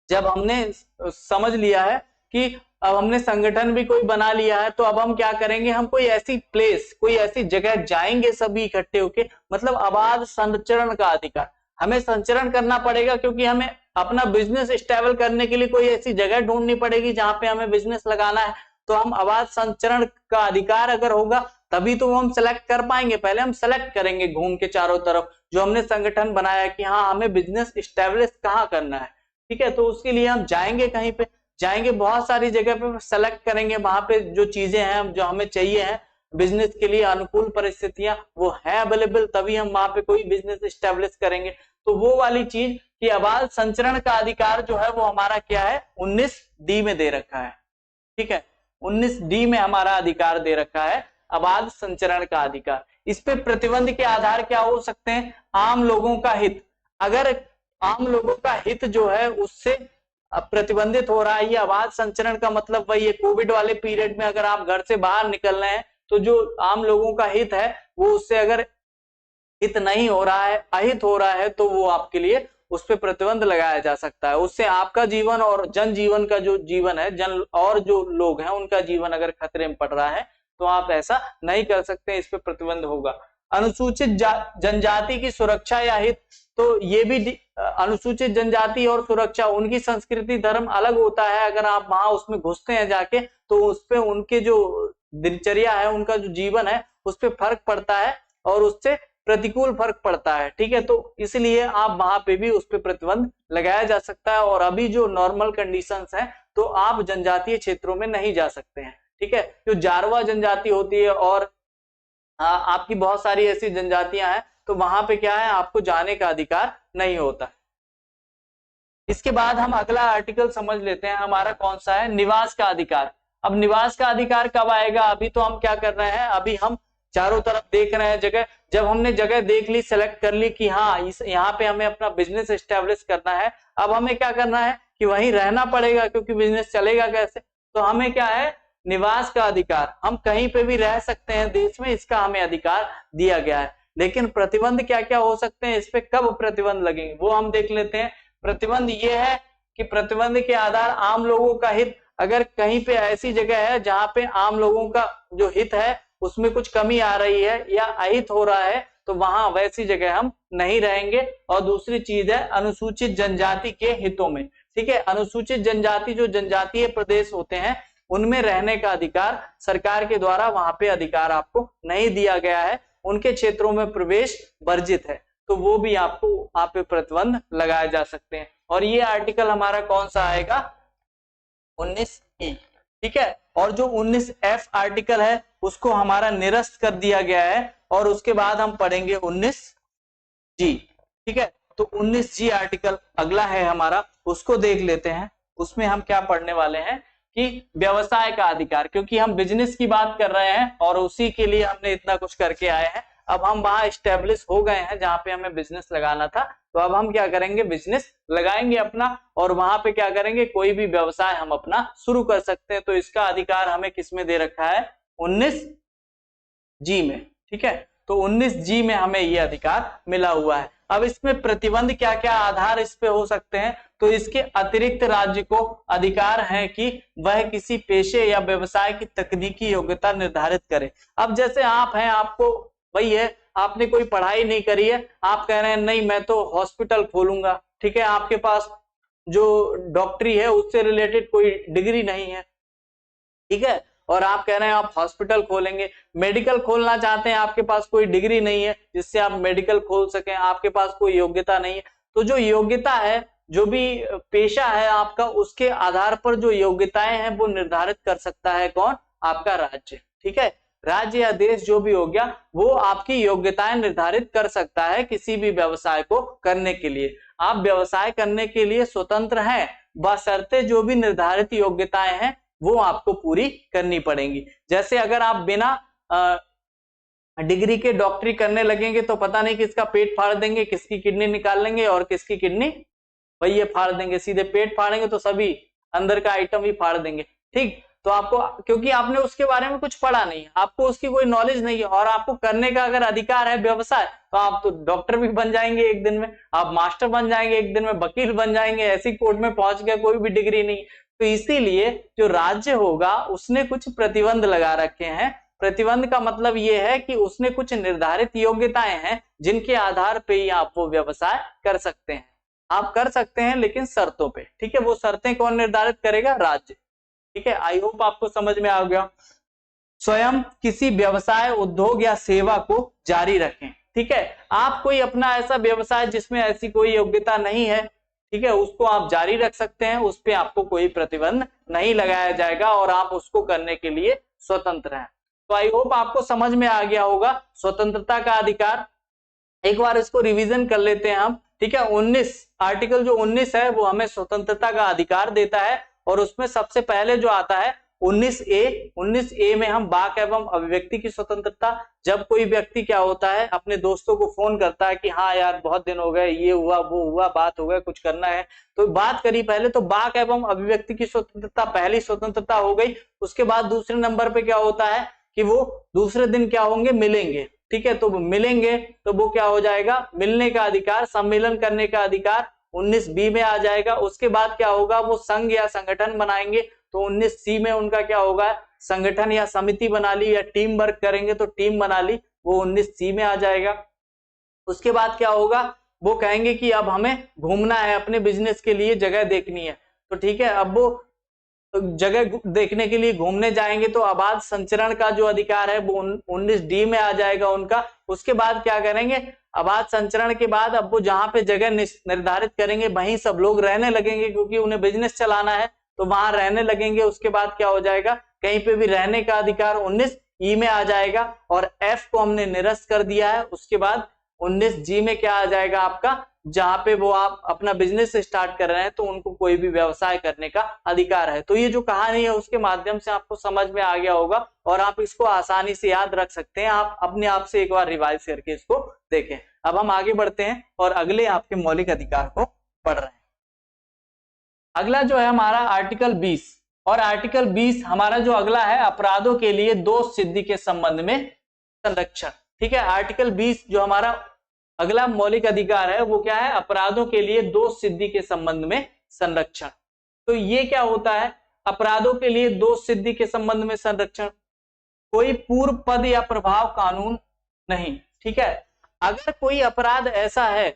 जब हमने समझ लिया है कि अब हमने संगठन भी कोई बना लिया है, तो अब हम क्या करेंगे, हम कोई ऐसी प्लेस, कोई ऐसी जगह जाएंगे सभी इकट्ठे होके, मतलब अबाध संचरण का अधिकार। हमें संचरण करना पड़ेगा क्योंकि हमें अपना बिजनेस स्टेबल करने के लिए कोई ऐसी जगह ढूंढनी पड़ेगी जहां पे हमें बिजनेस लगाना है। तो हम अबाध संचरण का अधिकार अगर होगा तभी तो हम सेलेक्ट कर पाएंगे। पहले हम सेलेक्ट करेंगे घूम के चारों तरफ जो हमने संगठन बनाया कि हाँ हमें बिजनेस स्टेब्लिश कहाँ करना है। ठीक है, तो उसके लिए हम जाएंगे, कहीं पे जाएंगे, बहुत सारी जगह पे सेलेक्ट करेंगे, वहां पे जो चीजें हैं जो हमें चाहिए है बिजनेस के लिए, अनुकूल परिस्थितियां वो है अवेलेबल, तभी हम वहां पे कोई बिजनेस स्टेब्लिश करेंगे। तो वो वाली चीज कि अबाध संचरण का अधिकार जो है वो हमारा क्या है, 19D में दे रखा है। ठीक है, 19D में हमारा अधिकार दे रखा है अबाध संचरण का अधिकार। इस पे प्रतिबंध के आधार क्या हो सकते हैं, आम लोगों का हित, अगर आम लोगों का हित जो है उससे प्रतिबंधित हो रहा है। ये अबाध संचरण का मतलब वही है, कोविड वाले पीरियड में अगर आप घर से बाहर निकल रहे हैं तो जो आम लोगों का हित है वो उससे अगर हित नहीं हो रहा है, अहित हो रहा है, तो वो आपके लिए उस पर प्रतिबंध लगाया जा सकता है। उससे आपका जीवन और जनजीवन का जो जीवन है, जन और जो लोग हैं उनका जीवन अगर खतरे में पड़ रहा है तो आप ऐसा नहीं कर सकते, इस पे प्रतिबंध होगा। अनुसूचित जनजाति की सुरक्षा या हित, तो ये भी अनुसूचित जनजाति और सुरक्षा, उनकी संस्कृति धर्म अलग होता है, अगर आप वहां उसमें घुसते हैं जाके तो उस पे उनके जो दिनचर्या है, उनका जो जीवन है उस पे फर्क पड़ता है और उससे प्रतिकूल फर्क पड़ता है। ठीक है, तो इसलिए आप वहां पे भी उस पे प्रतिबंध लगाया जा सकता है। और अभी जो नॉर्मल कंडीशंस हैं तो आप जनजातीय क्षेत्रों में नहीं जा सकते हैं। ठीक है, जो जारवा जनजाति होती है और आपकी बहुत सारी ऐसी जनजातियां हैं तो वहां पे क्या है, आपको जाने का अधिकार नहीं होता। इसके बाद हम अगला आर्टिकल समझ लेते हैं, हमारा कौन सा है, निवास का अधिकार। अब निवास का अधिकार कब आएगा, अभी तो हम क्या कर रहे हैं, अभी हम चारों तरफ देख रहे हैं जगह, जब हमने जगह देख ली, सेलेक्ट कर ली कि हाँ यहाँ पे हमें अपना बिजनेस एस्टेब्लिश करना है, अब हमें क्या करना है कि वहीं रहना पड़ेगा क्योंकि बिजनेस चलेगा कैसे। तो हमें क्या है, निवास का अधिकार, हम कहीं पे भी रह सकते हैं देश में, इसका हमें अधिकार दिया गया है। लेकिन प्रतिबंध क्या क्या हो सकते हैं, इस पे कब प्रतिबंध लगेंगे वो हम देख लेते हैं। प्रतिबंध ये है कि प्रतिबंध के आधार आम लोगों का हित, अगर कहीं पे ऐसी जगह है जहां पे आम लोगों का जो हित है उसमें कुछ कमी आ रही है या अहित हो रहा है, तो वहां वैसी जगह हम नहीं रहेंगे। और दूसरी चीज है अनुसूचित जनजाति के हितों में, ठीक है, अनुसूचित जनजाति जो जनजातीय प्रदेश होते हैं उनमें रहने का अधिकार सरकार के द्वारा वहां पे अधिकार आपको नहीं दिया गया है, उनके क्षेत्रों में प्रवेश वर्जित है, तो वो भी आपको वहां पे प्रतिबंध लगाए जा सकते हैं। और ये आर्टिकल हमारा कौन सा आएगा, 19E, ठीक है। और जो 19F आर्टिकल है उसको हमारा निरस्त कर दिया गया है और उसके बाद हम पढ़ेंगे 19G, ठीक है। तो 19G आर्टिकल अगला है हमारा, उसको देख लेते हैं। उसमें हम क्या पढ़ने वाले हैं कि व्यवसाय का अधिकार, क्योंकि हम बिजनेस की बात कर रहे हैं और उसी के लिए हमने इतना कुछ करके आए हैं। अब हम वहां स्टेब्लिश हो गए हैं जहां पे हमें बिजनेस लगाना था, तो अब हम क्या करेंगे, बिजनेस लगाएंगे अपना और वहां पे क्या करेंगे, कोई भी व्यवसाय हम अपना शुरू कर सकते हैं। तो इसका अधिकार हमें किसमें दे रखा है, 19G में, ठीक है। तो 19G में हमें ये अधिकार मिला हुआ है। अब इसमें प्रतिबंध क्या क्या आधार इस पे हो सकते हैं, तो इसके अतिरिक्त राज्य को अधिकार है कि वह किसी पेशे या व्यवसाय की तकनीकी योग्यता निर्धारित करे। अब जैसे आप हैं, आपको वही है, आपने कोई पढ़ाई नहीं करी है, आप कह रहे हैं नहीं मैं तो हॉस्पिटल खोलूंगा, ठीक है, आपके पास जो डॉक्टरी है उससे रिलेटेड कोई डिग्री नहीं है, ठीक है, और आप कह रहे हैं आप हॉस्पिटल खोलेंगे, मेडिकल खोलना चाहते हैं, आपके पास कोई डिग्री नहीं है जिससे आप मेडिकल खोल सकें, आपके पास कोई योग्यता नहीं है। तो जो योग्यता है, जो भी पेशा है आपका, उसके आधार पर जो योग्यताएं हैं वो निर्धारित कर सकता है कौन, आपका राज्य, ठीक है। राज्य या देश जो भी हो गया वो आपकी योग्यताएं निर्धारित कर सकता है किसी भी व्यवसाय को करने के लिए। आप व्यवसाय करने के लिए स्वतंत्र हैं, बशर्ते जो भी निर्धारित योग्यताएं हैं वो आपको पूरी करनी पड़ेंगी। जैसे अगर आप बिना डिग्री के डॉक्टरी करने लगेंगे तो पता नहीं किसका पेट फाड़ देंगे, किसकी किडनी निकाल लेंगे और किसकी किडनी वही फाड़ देंगे, सीधे पेट फाड़ेंगे तो सभी अंदर का आइटम ही फाड़ देंगे, ठीक। तो आपको, क्योंकि आपने उसके बारे में कुछ पढ़ा नहीं, आपको उसकी कोई नॉलेज नहीं है, और आपको करने का अगर अधिकार है व्यवसाय, तो आप तो डॉक्टर भी बन जाएंगे एक दिन में, आप मास्टर बन जाएंगे एक दिन में, वकील बन जाएंगे, ऐसी कोर्ट में पहुंच गया, कोई भी डिग्री नहीं। तो इसीलिए जो राज्य होगा उसने कुछ प्रतिबंध लगा रखे हैं। प्रतिबंध का मतलब ये है कि उसने कुछ निर्धारित योग्यताएं हैं जिनके आधार पर ही आप वो व्यवसाय कर सकते हैं। आप कर सकते हैं लेकिन शर्तों पे, ठीक है। वो शर्तें कौन निर्धारित करेगा, राज्य, ठीक है। आई होप आपको समझ में आ गया। स्वयं किसी व्यवसाय, उद्योग या सेवा को जारी रखें, ठीक है। आप कोई अपना ऐसा व्यवसाय जिसमें ऐसी कोई योग्यता नहीं है, ठीक है, उसको आप जारी रख सकते हैं, उस पे आपको कोई प्रतिबंध नहीं लगाया जाएगा और आप उसको करने के लिए स्वतंत्र हैं। तो आई होप आपको समझ में आ गया होगा स्वतंत्रता का अधिकार। एक बार इसको रिवीजन कर लेते हैं हम, ठीक है। 19 आर्टिकल जो 19 है वो हमें स्वतंत्रता का अधिकार देता है और उसमें सबसे पहले जो आता है 19A में हम वाक एवं अभिव्यक्ति की स्वतंत्रता। जब कोई व्यक्ति क्या होता है, अपने दोस्तों को फोन करता है कि हाँ यार बहुत दिन हो गए, ये हुआ वो हुआ, बात हो गया, कुछ करना है, तो बात करी पहले, तो वाक एवं अभिव्यक्ति की स्वतंत्रता पहली स्वतंत्रता हो गई। उसके बाद दूसरे नंबर पे क्या होता है कि वो दूसरे दिन क्या होंगे, मिलेंगे, ठीक है। तो मिलेंगे तो वो क्या हो जाएगा, मिलने का अधिकार, सम्मेलन करने का अधिकार 19B में आ जाएगा। उसके बाद क्या होगा, वो संघ या संगठन बनाएंगे, तो 19C में उनका क्या होगा, संगठन या समिति बना ली, या टीम वर्क करेंगे तो टीम बना ली, वो 19C में आ जाएगा। उसके बाद क्या होगा, वो कहेंगे कि अब हमें घूमना है, अपने बिजनेस के लिए जगह देखनी है, तो ठीक है, अब वो जगह देखने के लिए घूमने जाएंगे, तो आबाद संचरण का जो अधिकार है वो 19D में आ जाएगा उनका। उसके बाद क्या करेंगे, आबाद संचरण के बाद अब वो जहां पे जगह निर्धारित करेंगे वहीं सब लोग रहने लगेंगे, क्योंकि उन्हें बिजनेस चलाना है तो वहां रहने लगेंगे। उसके बाद क्या हो जाएगा, कहीं पे भी रहने का अधिकार 19E में आ जाएगा और F को हमने निरस्त कर दिया है। उसके बाद 19G में क्या आ जाएगा आपका, जहां पे वो आप अपना बिजनेस स्टार्ट कर रहे हैं तो उनको कोई भी व्यवसाय करने का अधिकार है। तो ये जो कहानी है उसके माध्यम से आपको समझ में आ गया होगा और आप इसको आसानी से याद रख सकते हैं। आप अपने आप से एक बार रिवाइज करके इसको देखें। अब हम आगे बढ़ते हैं और अगले आपके मौलिक अधिकार को पढ़ रहे हैं। अगला जो है हमारा आर्टिकल 20, और आर्टिकल 20 हमारा जो अगला है अपराधों के लिए दोष सिद्धि के संबंध में संरक्षण, ठीक है। आर्टिकल 20 जो हमारा अगला मौलिक अधिकार है वो क्या है, अपराधों के लिए दोष सिद्धि के संबंध में संरक्षण। तो ये क्या होता है, अपराधों के लिए दोष सिद्धि के संबंध में संरक्षण, कोई पूर्व पद या प्रभाव कानून नहीं। ठीक है, अगर कोई अपराध ऐसा है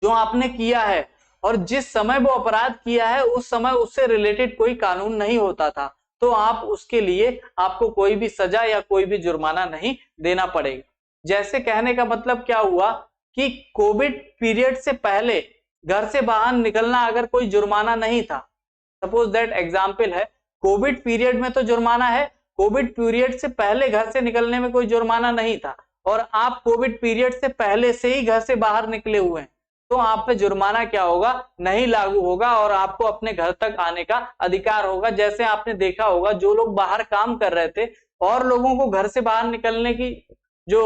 जो आपने किया है और जिस समय वो अपराध किया है उस समय उससे रिलेटेड कोई कानून नहीं होता था, तो आप उसके लिए आपको कोई भी सजा या कोई भी जुर्माना नहीं देना पड़ेगा। जैसे कहने का मतलब क्या हुआ कि कोविड पीरियड से पहले घर से बाहर निकलना अगर कोई जुर्माना नहीं था, सपोज दैट एग्जाम्पल है, कोविड पीरियड में तो जुर्माना है, कोविड पीरियड से पहले घर से निकलने में कोई जुर्माना नहीं था और आप कोविड पीरियड से पहले से ही घर से बाहर निकले हुए हैं, तो आप पे जुर्माना क्या होगा, नहीं लागू होगा और आपको अपने घर तक आने का अधिकार होगा। जैसे आपने देखा होगा जो लोग बाहर काम कर रहे थे और लोगों को घर से बाहर निकलने की जो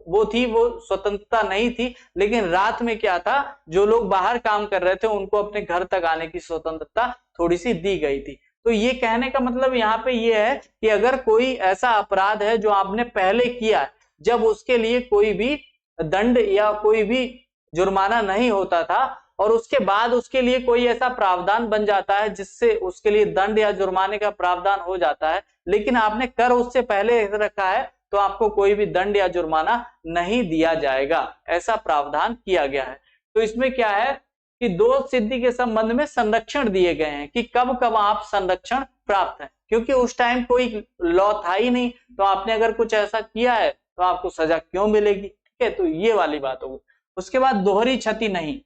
वो थी वो स्वतंत्रता नहीं थी, लेकिन रात में क्या था, जो लोग बाहर काम कर रहे थे उनको अपने घर तक आने की स्वतंत्रता थोड़ी सी दी गई थी। तो ये कहने का मतलब यहाँ पे ये है कि अगर कोई ऐसा अपराध है जो आपने पहले किया, जब उसके लिए कोई भी दंड या कोई भी जुर्माना नहीं होता था और उसके बाद उसके लिए कोई ऐसा प्रावधान बन जाता है जिससे उसके लिए दंड या जुर्माने का प्रावधान हो जाता है, लेकिन आपने कर उससे पहले रखा है, तो आपको कोई भी दंड या जुर्माना नहीं दिया जाएगा, ऐसा प्रावधान किया गया है। तो इसमें क्या है कि दोष सिद्धि के संबंध में संरक्षण दिए गए हैं कि कब कब आप संरक्षण प्राप्त है, क्योंकि उस टाइम कोई लॉ था ही नहीं, तो आपने अगर कुछ ऐसा किया है तो आपको सजा क्यों मिलेगी। ठीक है, तो ये वाली बात होगी। उसके बाद दोहरी क्षति नहीं,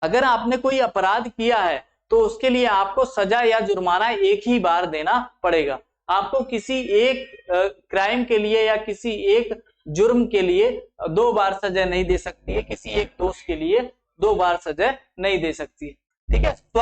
अगर आपने कोई अपराध किया है तो उसके लिए आपको सजा या जुर्माना एक ही बार देना पड़ेगा। आपको किसी एक क्राइम के लिए या किसी एक जुर्म के लिए 2 बार सजा नहीं दे सकती है, किसी एक दोष के लिए 2 बार सजा नहीं दे सकती है। ठीक है, स्व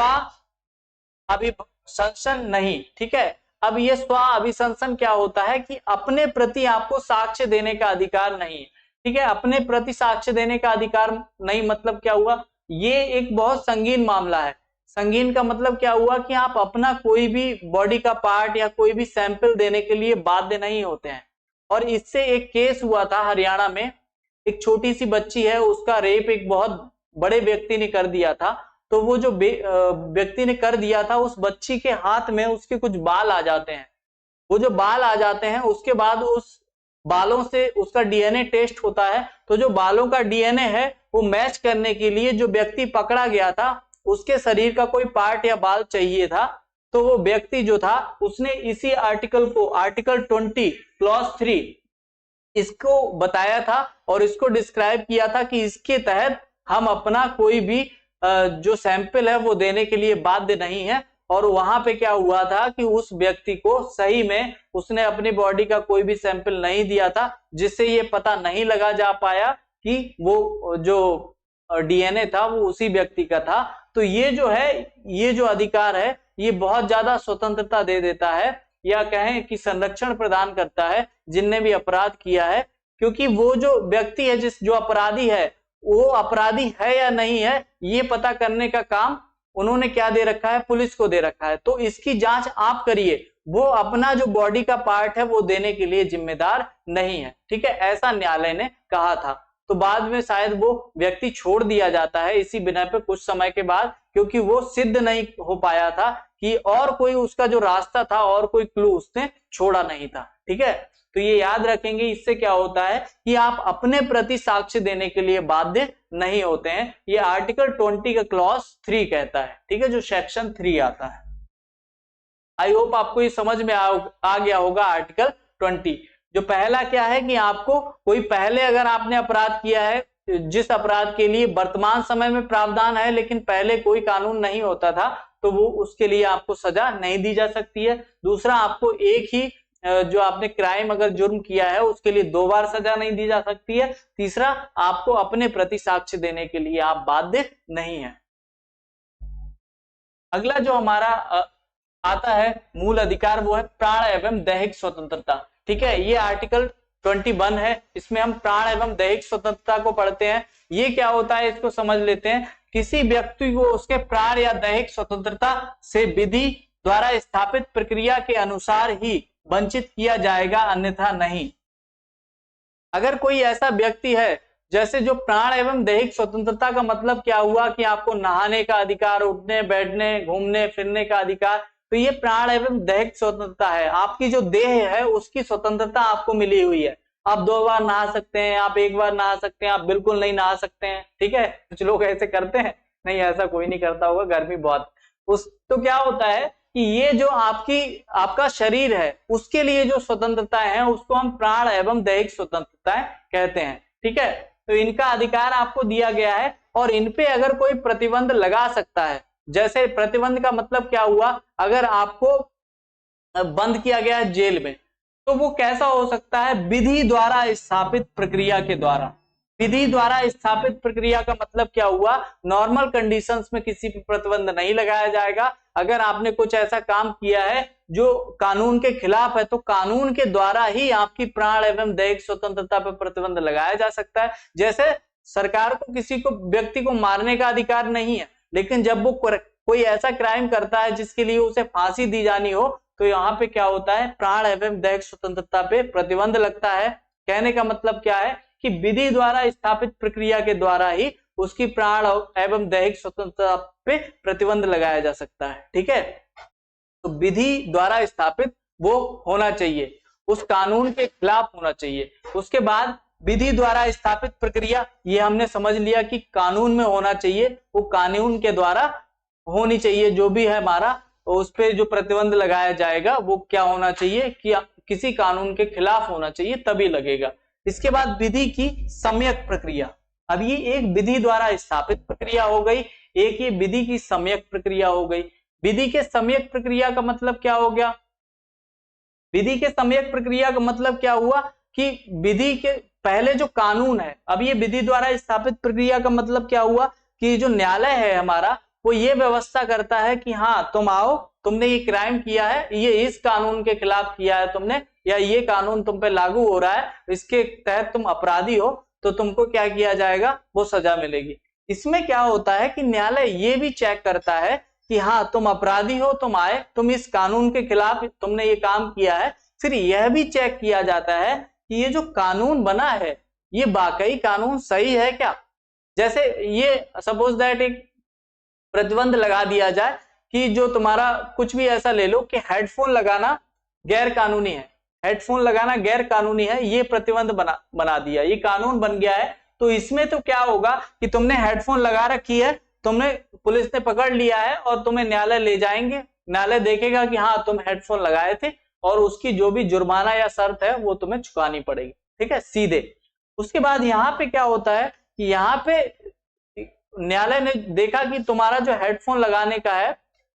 अभिशंसन नहीं। ठीक है, अब ये स्व अभिशंसन क्या होता है कि अपने प्रति आपको साक्ष्य देने का अधिकार नहीं है। ठीक है, अपने प्रति साक्ष्य देने का अधिकार नहीं मतलब क्या हुआ, ये एक बहुत संगीन मामला है। संगीन का मतलब क्या हुआ कि आप अपना कोई भी बॉडी का पार्ट या कोई भी सैंपल देने के लिए बाध्य नहीं होते हैं। और इससे एक केस हुआ था हरियाणा में, एक छोटी सी बच्ची है, उसका रेप एक बहुत बड़े व्यक्ति ने कर दिया था। तो वो जो व्यक्ति ने कर दिया था, उस बच्ची के हाथ में उसके कुछ बाल आ जाते हैं। वो जो बाल आ जाते हैं उसके बाद उस बालों से उसका डीएनए टेस्ट होता है, तो जो बालों का डीएनए है वो मैच करने के लिए जो व्यक्ति पकड़ा गया था उसके शरीर का कोई पार्ट या बाल चाहिए था। तो वो व्यक्ति जो था उसने इसी आर्टिकल को, आर्टिकल 20 क्लॉज 3 इसको बताया था और इसको डिस्क्राइब किया था कि इसके तहत हम अपना कोई भी जो सैंपल है वो देने के लिए बाध्य नहीं है। और वहां पे क्या हुआ था कि उस व्यक्ति को सही में उसने अपनी बॉडी का कोई भी सैंपल नहीं दिया था, जिससे ये पता नहीं लगा जा पाया कि वो जो डीएनए था वो उसी व्यक्ति का था। तो ये जो है, ये जो अधिकार है ये बहुत ज्यादा स्वतंत्रता दे देता है, या कहें कि संरक्षण प्रदान करता है जिनने भी अपराध किया है, क्योंकि वो जो व्यक्ति है जो अपराधी है वो अपराधी है या नहीं है ये पता करने का काम उन्होंने क्या दे रखा है, पुलिस को दे रखा है। तो इसकी जांच आप करिए, वो अपना जो बॉडी का पार्ट है वो देने के लिए जिम्मेदार नहीं है। ठीक है, ऐसा न्यायालय ने कहा था। तो बाद में शायद वो व्यक्ति छोड़ दिया जाता है इसी बिना पे कुछ समय के बाद, क्योंकि वो सिद्ध नहीं हो पाया था कि और कोई उसका जो रास्ता था और कोई क्लू उसने छोड़ा नहीं था। ठीक है, तो ये याद रखेंगे, इससे क्या होता है कि आप अपने प्रति साक्ष्य देने के लिए बाध्य नहीं होते हैं। ये आर्टिकल 20 का क्लॉज 3 कहता है। ठीक है, जो सेक्शन 3 आता है। आई होप आपको ये समझ में आ गया होगा। आर्टिकल 20 जो पहला क्या है कि आपको कोई पहले अगर आपने अपराध किया है, जिस अपराध के लिए वर्तमान समय में प्रावधान है लेकिन पहले कोई कानून नहीं होता था, तो वो उसके लिए आपको सजा नहीं दी जा सकती है। दूसरा, आपको एक ही जो आपने क्राइम अगर जुर्म किया है उसके लिए 2 बार सजा नहीं दी जा सकती है। तीसरा, आपको अपने प्रति साक्ष्य देने के लिए आप बाध्य नहीं है। अगला जो हमारा आता है मूल अधिकार वो है प्राण एवं दैहिक स्वतंत्रता। ठीक है, ये आर्टिकल 21 है, इसमें हम प्राण एवं दैहिक स्वतंत्रता को पढ़ते हैं। ये क्या होता है इसको समझ लेते हैं। किसी व्यक्ति को उसके प्राण या दैहिक स्वतंत्रता से विधि द्वारा स्थापित प्रक्रिया के अनुसार ही वंचित किया जाएगा, अन्यथा नहीं। अगर कोई ऐसा व्यक्ति है, जैसे जो प्राण एवं दैहिक स्वतंत्रता का मतलब क्या हुआ कि आपको नहाने का अधिकार, उठने बैठने घूमने फिरने का अधिकार, तो ये प्राण एवं दैहिक स्वतंत्रता है। आपकी जो देह है उसकी स्वतंत्रता आपको मिली हुई है। आप 2 बार नहा सकते हैं, आप 1 बार नहा सकते हैं, आप बिल्कुल नहीं नहा सकते हैं, ठीक है। कुछ लोग ऐसे करते हैं, नहीं ऐसा कोई नहीं करता होगा, गर्मी बहुत उस तो क्या होता है कि ये जो आपका शरीर है उसके लिए जो स्वतंत्रताएं हैं उसको हम प्राण एवं दैहिक स्वतंत्रताएं कहते हैं, ठीक है। तो इनका अधिकार आपको दिया गया है और इनपे अगर कोई प्रतिबंध लगा सकता है, जैसे प्रतिबंध का मतलब क्या हुआ, अगर आपको बंद किया गया है जेल में, तो वो कैसा हो सकता है, विधि द्वारा स्थापित प्रक्रिया के द्वारा। विधि द्वारा स्थापित प्रक्रिया का मतलब क्या हुआ, नॉर्मल कंडीशंस में किसी पर प्रतिबंध नहीं लगाया जाएगा। अगर आपने कुछ ऐसा काम किया है जो कानून के खिलाफ है तो कानून के द्वारा ही आपकी प्राण एवं दैहिक स्वतंत्रता पर प्रतिबंध लगाया जा सकता है। जैसे सरकार को किसी को व्यक्ति को मारने का अधिकार नहीं है, लेकिन जब वो कोई ऐसा क्राइम करता है जिसके लिए उसे फांसी दी जानी हो, तो यहाँ पे क्या होता है, प्राण एवं दैहिक स्वतंत्रता पे प्रतिबंध लगता है। कहने का मतलब क्या है कि विधि द्वारा स्थापित प्रक्रिया के द्वारा ही उसकी प्राण एवं दैहिक स्वतंत्रता पे प्रतिबंध लगाया जा सकता है, ठीक है। तो विधि द्वारा स्थापित वो होना चाहिए, उस कानून के खिलाफ होना चाहिए। उसके बाद विधि द्वारा स्थापित प्रक्रिया, ये हमने समझ लिया कि कानून में होना चाहिए, वो कानून के द्वारा होनी चाहिए। जो भी है हमारा उस पे जो प्रतिबंध लगाया जाएगा वो क्या होना चाहिए कि किसी कानून के खिलाफ होना चाहिए, तभी लगेगा। इसके बाद विधि की सम्यक प्रक्रिया। अब ये एक विधि द्वारा स्थापित प्रक्रिया हो गई, एक ये विधि की सम्यक प्रक्रिया हो गई। विधि के सम्यक प्रक्रिया का मतलब क्या हो गया, विधि के सम्यक प्रक्रिया का मतलब क्या हुआ कि विधि के पहले जो कानून है, अब ये विधि द्वारा स्थापित प्रक्रिया का मतलब क्या हुआ कि जो न्यायालय है हमारा वो ये व्यवस्था करता है कि हाँ तुम आओ, तुमने ये क्राइम किया है, ये इस कानून के खिलाफ किया है तुमने, या ये कानून तुम पे लागू हो रहा है, इसके तहत तुम अपराधी हो, तो तुमको क्या किया जाएगा, वो सजा मिलेगी। इसमें क्या होता है कि न्यायालय ये भी चेक करता है कि हाँ तुम अपराधी हो, तुम आए, तुम इस कानून के खिलाफ तुमने ये काम किया है। फिर यह भी चेक किया जाता है कि ये जो कानून बना है ये वाकई कानून सही है क्या। जैसे ये सपोज दैट एक प्रतिबंध लगा दिया जाए कि जो तुम्हारा कुछ भी ऐसा ले लो कि हेडफोन लगाना गैर कानूनी है, हेडफोन लगाना गैर कानूनी है, ये प्रतिबंध बना दिया, ये कानून बन गया है। तो इसमें तो क्या होगा कि तुमने हेडफोन लगा रखी है, तुमने पुलिस ने पकड़ लिया है और तुम्हें न्यायालय ले जाएंगे, न्यायालय देखेगा कि हाँ तुम हेडफोन लगाए थे और उसकी जो भी जुर्माना या शर्त है वो तुम्हें चुकानी पड़ेगी, ठीक है, सीधे। उसके बाद यहाँ पे क्या होता है कि यहाँ पे न्यायालय ने देखा कि तुम्हारा जो हेडफोन लगाने का है,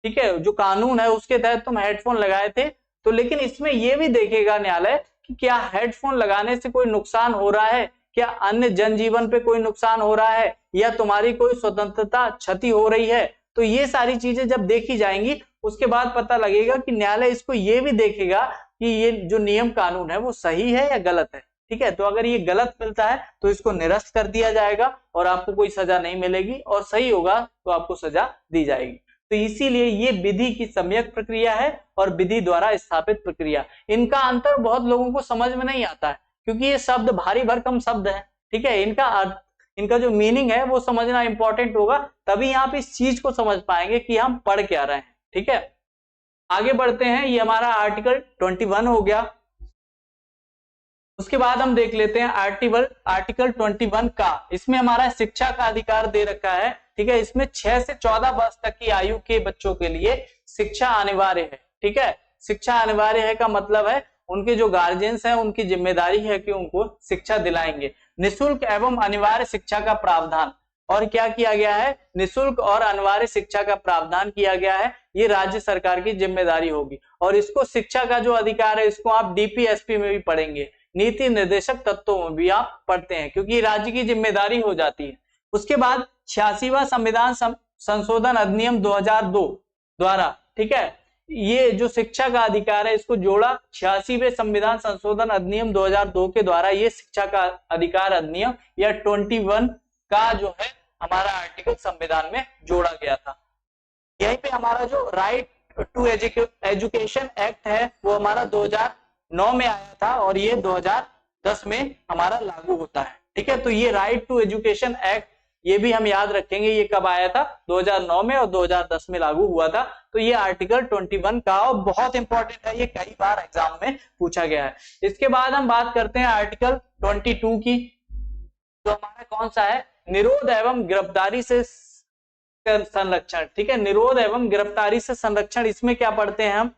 ठीक है, जो कानून है उसके तहत तुम हेडफोन लगाए थे, तो लेकिन इसमें यह भी देखेगा न्यायालय कि क्या हेडफोन लगाने से कोई नुकसान हो रहा है, क्या अन्य जनजीवन पे कोई नुकसान हो रहा है, या तुम्हारी कोई स्वतंत्रता क्षति हो रही है। तो ये सारी चीजें जब देखी जाएंगी उसके बाद पता लगेगा कि न्यायालय इसको ये भी देखेगा कि ये जो नियम कानून है वो सही है या गलत है, ठीक है। तो अगर ये गलत मिलता है तो इसको निरस्त कर दिया जाएगा और आपको कोई सजा नहीं मिलेगी, और सही होगा तो आपको सजा दी जाएगी। तो इसीलिए ये विधि की सम्यक प्रक्रिया है और विधि द्वारा स्थापित प्रक्रिया। इनका अंतर बहुत लोगों को समझ में नहीं आता है क्योंकि ये शब्द भारी भरकम शब्द है, ठीक है। इनका जो मीनिंग है वो समझना इंपॉर्टेंट होगा, तभी आप इस चीज को समझ पाएंगे कि हम पढ़ क्या रहे हैं, ठीक है। आगे बढ़ते हैं, ये हमारा आर्टिकल 21 हो गया। उसके बाद हम देख लेते हैं आर्टिकल 21 का। इसमें हमारा शिक्षा का अधिकार दे रखा है, ठीक है। इसमें 6 से 14 वर्ष तक की आयु के बच्चों के लिए शिक्षा अनिवार्य है, ठीक है। शिक्षा अनिवार्य है का मतलब है उनके जो गार्जियंस हैं उनकी जिम्मेदारी है कि उनको शिक्षा दिलाएंगे। निःशुल्क एवं अनिवार्य शिक्षा का प्रावधान, और क्या किया गया है, निःशुल्क और अनिवार्य शिक्षा का प्रावधान किया गया है। ये राज्य सरकार की जिम्मेदारी होगी, और इसको शिक्षा का जो अधिकार है इसको आप डीपीएसपी में भी पढ़ेंगे, नीति निर्देशक तत्वों में भी आप पढ़ते हैं, क्योंकि राज्य की जिम्मेदारी हो जाती है। उसके बाद 86वां संविधान संशोधन अधिनियम 2002 द्वारा, ठीक है, ये जो शिक्षा का अधिकार है इसको जोड़ा 86वें संविधान संशोधन अधिनियम 2002 के द्वारा ये शिक्षा का अधिकार अधिनियम या 21 का जो है हमारा आर्टिकल संविधान में जोड़ा गया था। यहीं पे हमारा जो राइट टू एजुकेशन एक्ट है वो हमारा 2009 में आया था और ये 2010 में हमारा लागू होता है, ठीक है। तो ये राइट टू एजुकेशन एक्ट ये भी हम याद रखेंगे। ये कब आया था? 2009 में और 2010 में लागू हुआ था। तो ये आर्टिकल 21 का और बहुत इंपॉर्टेंट है, ये कई बार एग्जाम में पूछा गया है। इसके बाद हम बात करते हैं आर्टिकल 22 की, जो हमारा कौन सा है? निरोध एवं गिरफ्तारी से संरक्षण। ठीक है, निरोध एवं गिरफ्तारी से संरक्षण। इसमें क्या पढ़ते हैं हम?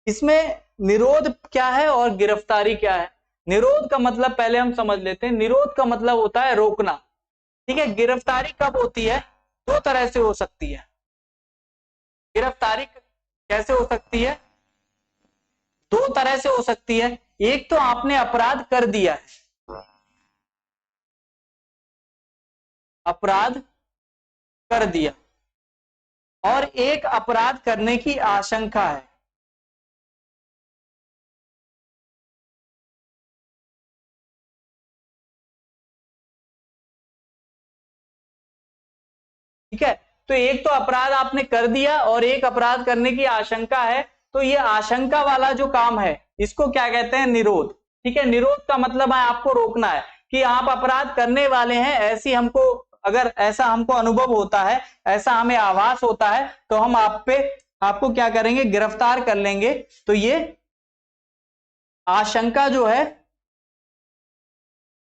इसमें निरोध क्या है और गिरफ्तारी क्या है? निरोध का मतलब पहले हम समझ लेते हैं। निरोध का मतलब होता है रोकना। ठीक है, गिरफ्तारी कब होती है? दो तरह से हो सकती है। गिरफ्तारी कैसे हो सकती है? दो तरह से हो सकती है। एक तो आपने अपराध कर दिया है, अपराध कर दिया, और एक अपराध करने की आशंका है। ठीक है, तो एक तो अपराध आपने कर दिया और एक अपराध करने की आशंका है। तो ये आशंका वाला जो काम है इसको क्या कहते हैं? निरोध। ठीक है, निरोध का मतलब है आपको रोकना है कि आप अपराध करने वाले हैं, ऐसी हमको, अगर ऐसा हमको अनुभव होता है, ऐसा हमें आभास होता है, तो हम आपको क्या करेंगे? गिरफ्तार कर लेंगे। तो ये आशंका जो है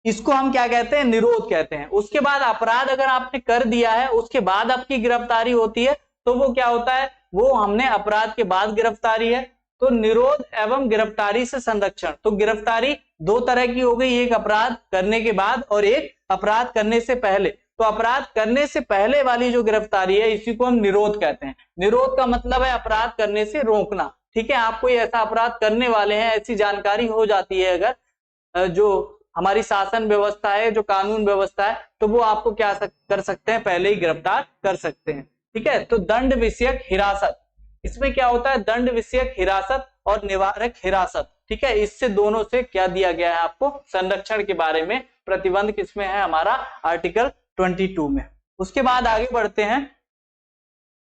इसको हम क्या कहते हैं? निरोध कहते हैं। उसके बाद अपराध अगर आपने कर दिया है, उसके बाद आपकी गिरफ्तारी होती है, तो वो क्या होता है? वो हमने अपराध के बाद गिरफ्तारी है। तो निरोध एवं गिरफ्तारी से संरक्षण। तो गिरफ्तारी दो तरह की हो गई, एक अपराध करने के बाद और एक अपराध करने से पहले। तो अपराध करने से पहले वाली जो गिरफ्तारी है इसी को हम निरोध कहते हैं। निरोध का मतलब है अपराध करने से रोकना। ठीक है, आप कोई ऐसा अपराध करने वाले हैं, ऐसी जानकारी हो जाती है अगर, जो हमारी शासन व्यवस्था है, जो कानून व्यवस्था है, तो वो आपको क्या कर सकते हैं? पहले ही गिरफ्तार कर सकते हैं। ठीक है, तो दंड विषयक हिरासत, इसमें क्या होता है? दंड विषयक हिरासत और निवारक हिरासत। ठीक है, इससे दोनों से क्या दिया गया है आपको? संरक्षण के बारे में प्रतिबंध किसमें है? हमारा आर्टिकल 22 में। उसके बाद आगे बढ़ते हैं,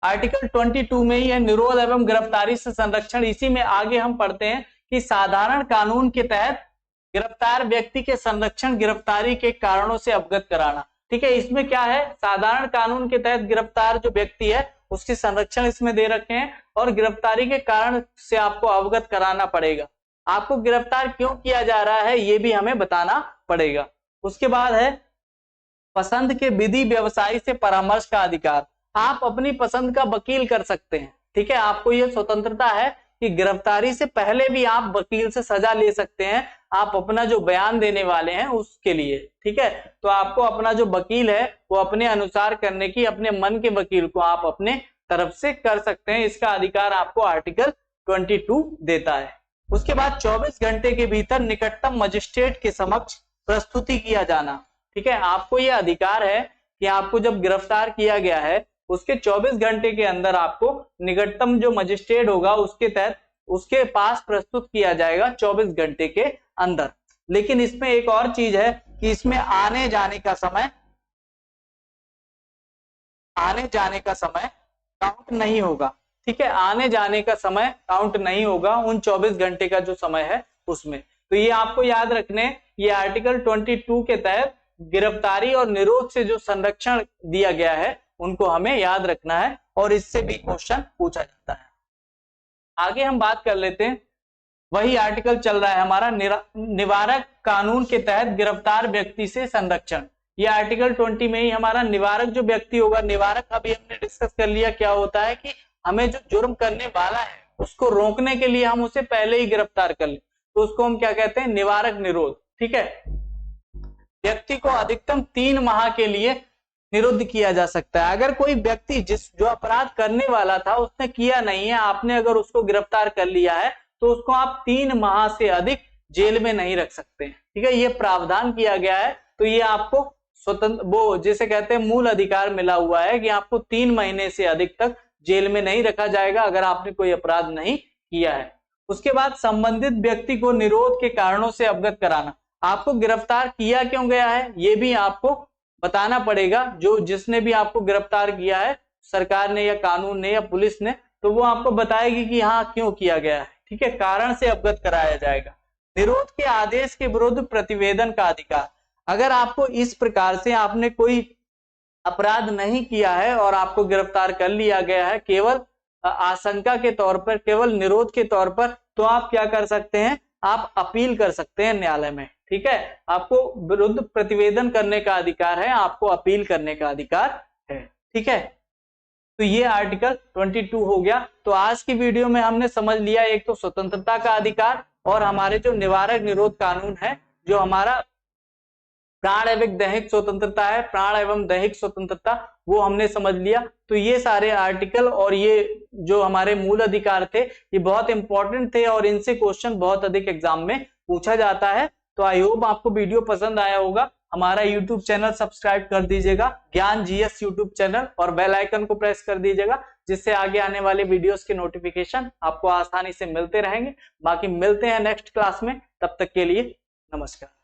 आर्टिकल 22 में ही है निरोध एवं गिरफ्तारी से संरक्षण। इसी में आगे हम पढ़ते हैं कि साधारण कानून के तहत गिरफ्तार व्यक्ति के संरक्षण, गिरफ्तारी के कारणों से अवगत कराना। ठीक है, इसमें क्या है? साधारण कानून के तहत गिरफ्तार जो व्यक्ति है उसके संरक्षण इसमें दे रखे हैं, और गिरफ्तारी के कारण से आपको अवगत कराना पड़ेगा। आपको गिरफ्तार क्यों किया जा रहा है ये भी हमें बताना पड़ेगा। उसके बाद है पसंद के विधि व्यवसायी से परामर्श का अधिकार। आप अपनी पसंद का वकील कर सकते हैं। ठीक है, आपको यह स्वतंत्रता है कि गिरफ्तारी से पहले भी आप वकील से सजा ले सकते हैं, आप अपना जो बयान देने वाले हैं उसके लिए। ठीक है, तो आपको अपना जो वकील है वो अपने अनुसार करने की, अपने मन के वकील को आप अपने तरफ से कर सकते हैं। इसका अधिकार आपको आर्टिकल 22 देता है। उसके बाद 24 घंटे के भीतर निकटतम मजिस्ट्रेट के समक्ष प्रस्तुति किया जाना। ठीक है, आपको यह अधिकार है कि आपको जब गिरफ्तार किया गया है उसके 24 घंटे के अंदर आपको निकटतम जो मजिस्ट्रेट होगा उसके तहत उसके पास प्रस्तुत किया जाएगा 24 घंटे के अंदर। लेकिन इसमें एक और चीज है कि इसमें आने जाने का समय काउंट नहीं होगा। ठीक है, आने जाने का समय काउंट नहीं होगा उन 24 घंटे का जो समय है उसमें। तो ये आपको याद रखने, ये आर्टिकल 22 के तहत गिरफ्तारी और निरोध से जो संरक्षण दिया गया है उनको हमें याद रखना है, और इससे भी क्वेश्चन पूछा जाता है। आगे हम बात कर लेते हैं, वही आर्टिकल चल रहा है हमारा निवारक कानून के तहत गिरफ्तार व्यक्ति से संरक्षण। ये आर्टिकल 20 में ही हमारा निवारक जो व्यक्ति होगा, निवारक अभी हमने डिस्कस कर लिया क्या होता है कि हमें जो जुर्म करने वाला है उसको रोकने के लिए हम उसे पहले ही गिरफ्तार कर लें, तो उसको हम क्या कहते हैं? निवारक निरोध। ठीक है, व्यक्ति को अधिकतम 3 माह के लिए निरुद्ध किया जा सकता है। अगर कोई व्यक्ति जो अपराध करने वाला था उसने किया नहीं है, आपने अगर उसको गिरफ्तार कर लिया है तो उसको आप 3 माह से अधिक जेल में नहीं रख सकते। ठीक है, ये प्रावधान किया गया है। तो ये आपको स्वतंत्र, वो जिसे कहते हैं मूल अधिकार मिला हुआ है कि आपको 3 महीने से अधिक तक जेल में नहीं रखा जाएगा अगर आपने कोई अपराध नहीं किया है। उसके बाद संबंधित व्यक्ति को निरोध के कारणों से अवगत कराना। आपको गिरफ्तार किया क्यों गया है ये भी आपको बताना पड़ेगा। जो जिसने भी आपको गिरफ्तार किया है, सरकार ने या कानून ने या पुलिस ने, तो वो आपको बताएगी कि हाँ क्यों किया गया है। ठीक है, कारण से अवगत कराया जाएगा। निरोध के आदेश के विरुद्ध प्रतिवेदन का अधिकार। अगर आपको इस प्रकार से आपने कोई अपराध नहीं किया है और आपको गिरफ्तार कर लिया गया है केवल आशंका के तौर पर, केवल निरोध के तौर पर, तो आप क्या कर सकते हैं, आप अपील कर सकते हैं न्यायालय में। ठीक है, आपको विरुद्ध प्रतिवेदन करने का अधिकार है, आपको अपील करने का अधिकार है। ठीक है, तो ये आर्टिकल 22 हो गया। तो आज की वीडियो में हमने समझ लिया, एक तो स्वतंत्रता का अधिकार और हमारे जो निवारक निरोध कानून है, जो हमारा प्राण एवं दैहिक स्वतंत्रता है, प्राण एवं दैहिक स्वतंत्रता, वो हमने समझ लिया। तो ये सारे आर्टिकल और ये जो हमारे मूल अधिकार थे, ये बहुत इंपॉर्टेंट थे और इनसे क्वेश्चन बहुत अधिक एग्जाम में पूछा जाता है। तो आई होप आपको वीडियो पसंद आया होगा। हमारा यूट्यूब चैनल सब्सक्राइब कर दीजिएगा, ज्ञान जीएस यूट्यूब चैनल, और बेल आइकन को प्रेस कर दीजिएगा, जिससे आगे आने वाले वीडियोस के नोटिफिकेशन आपको आसानी से मिलते रहेंगे। बाकी मिलते हैं नेक्स्ट क्लास में, तब तक के लिए नमस्कार।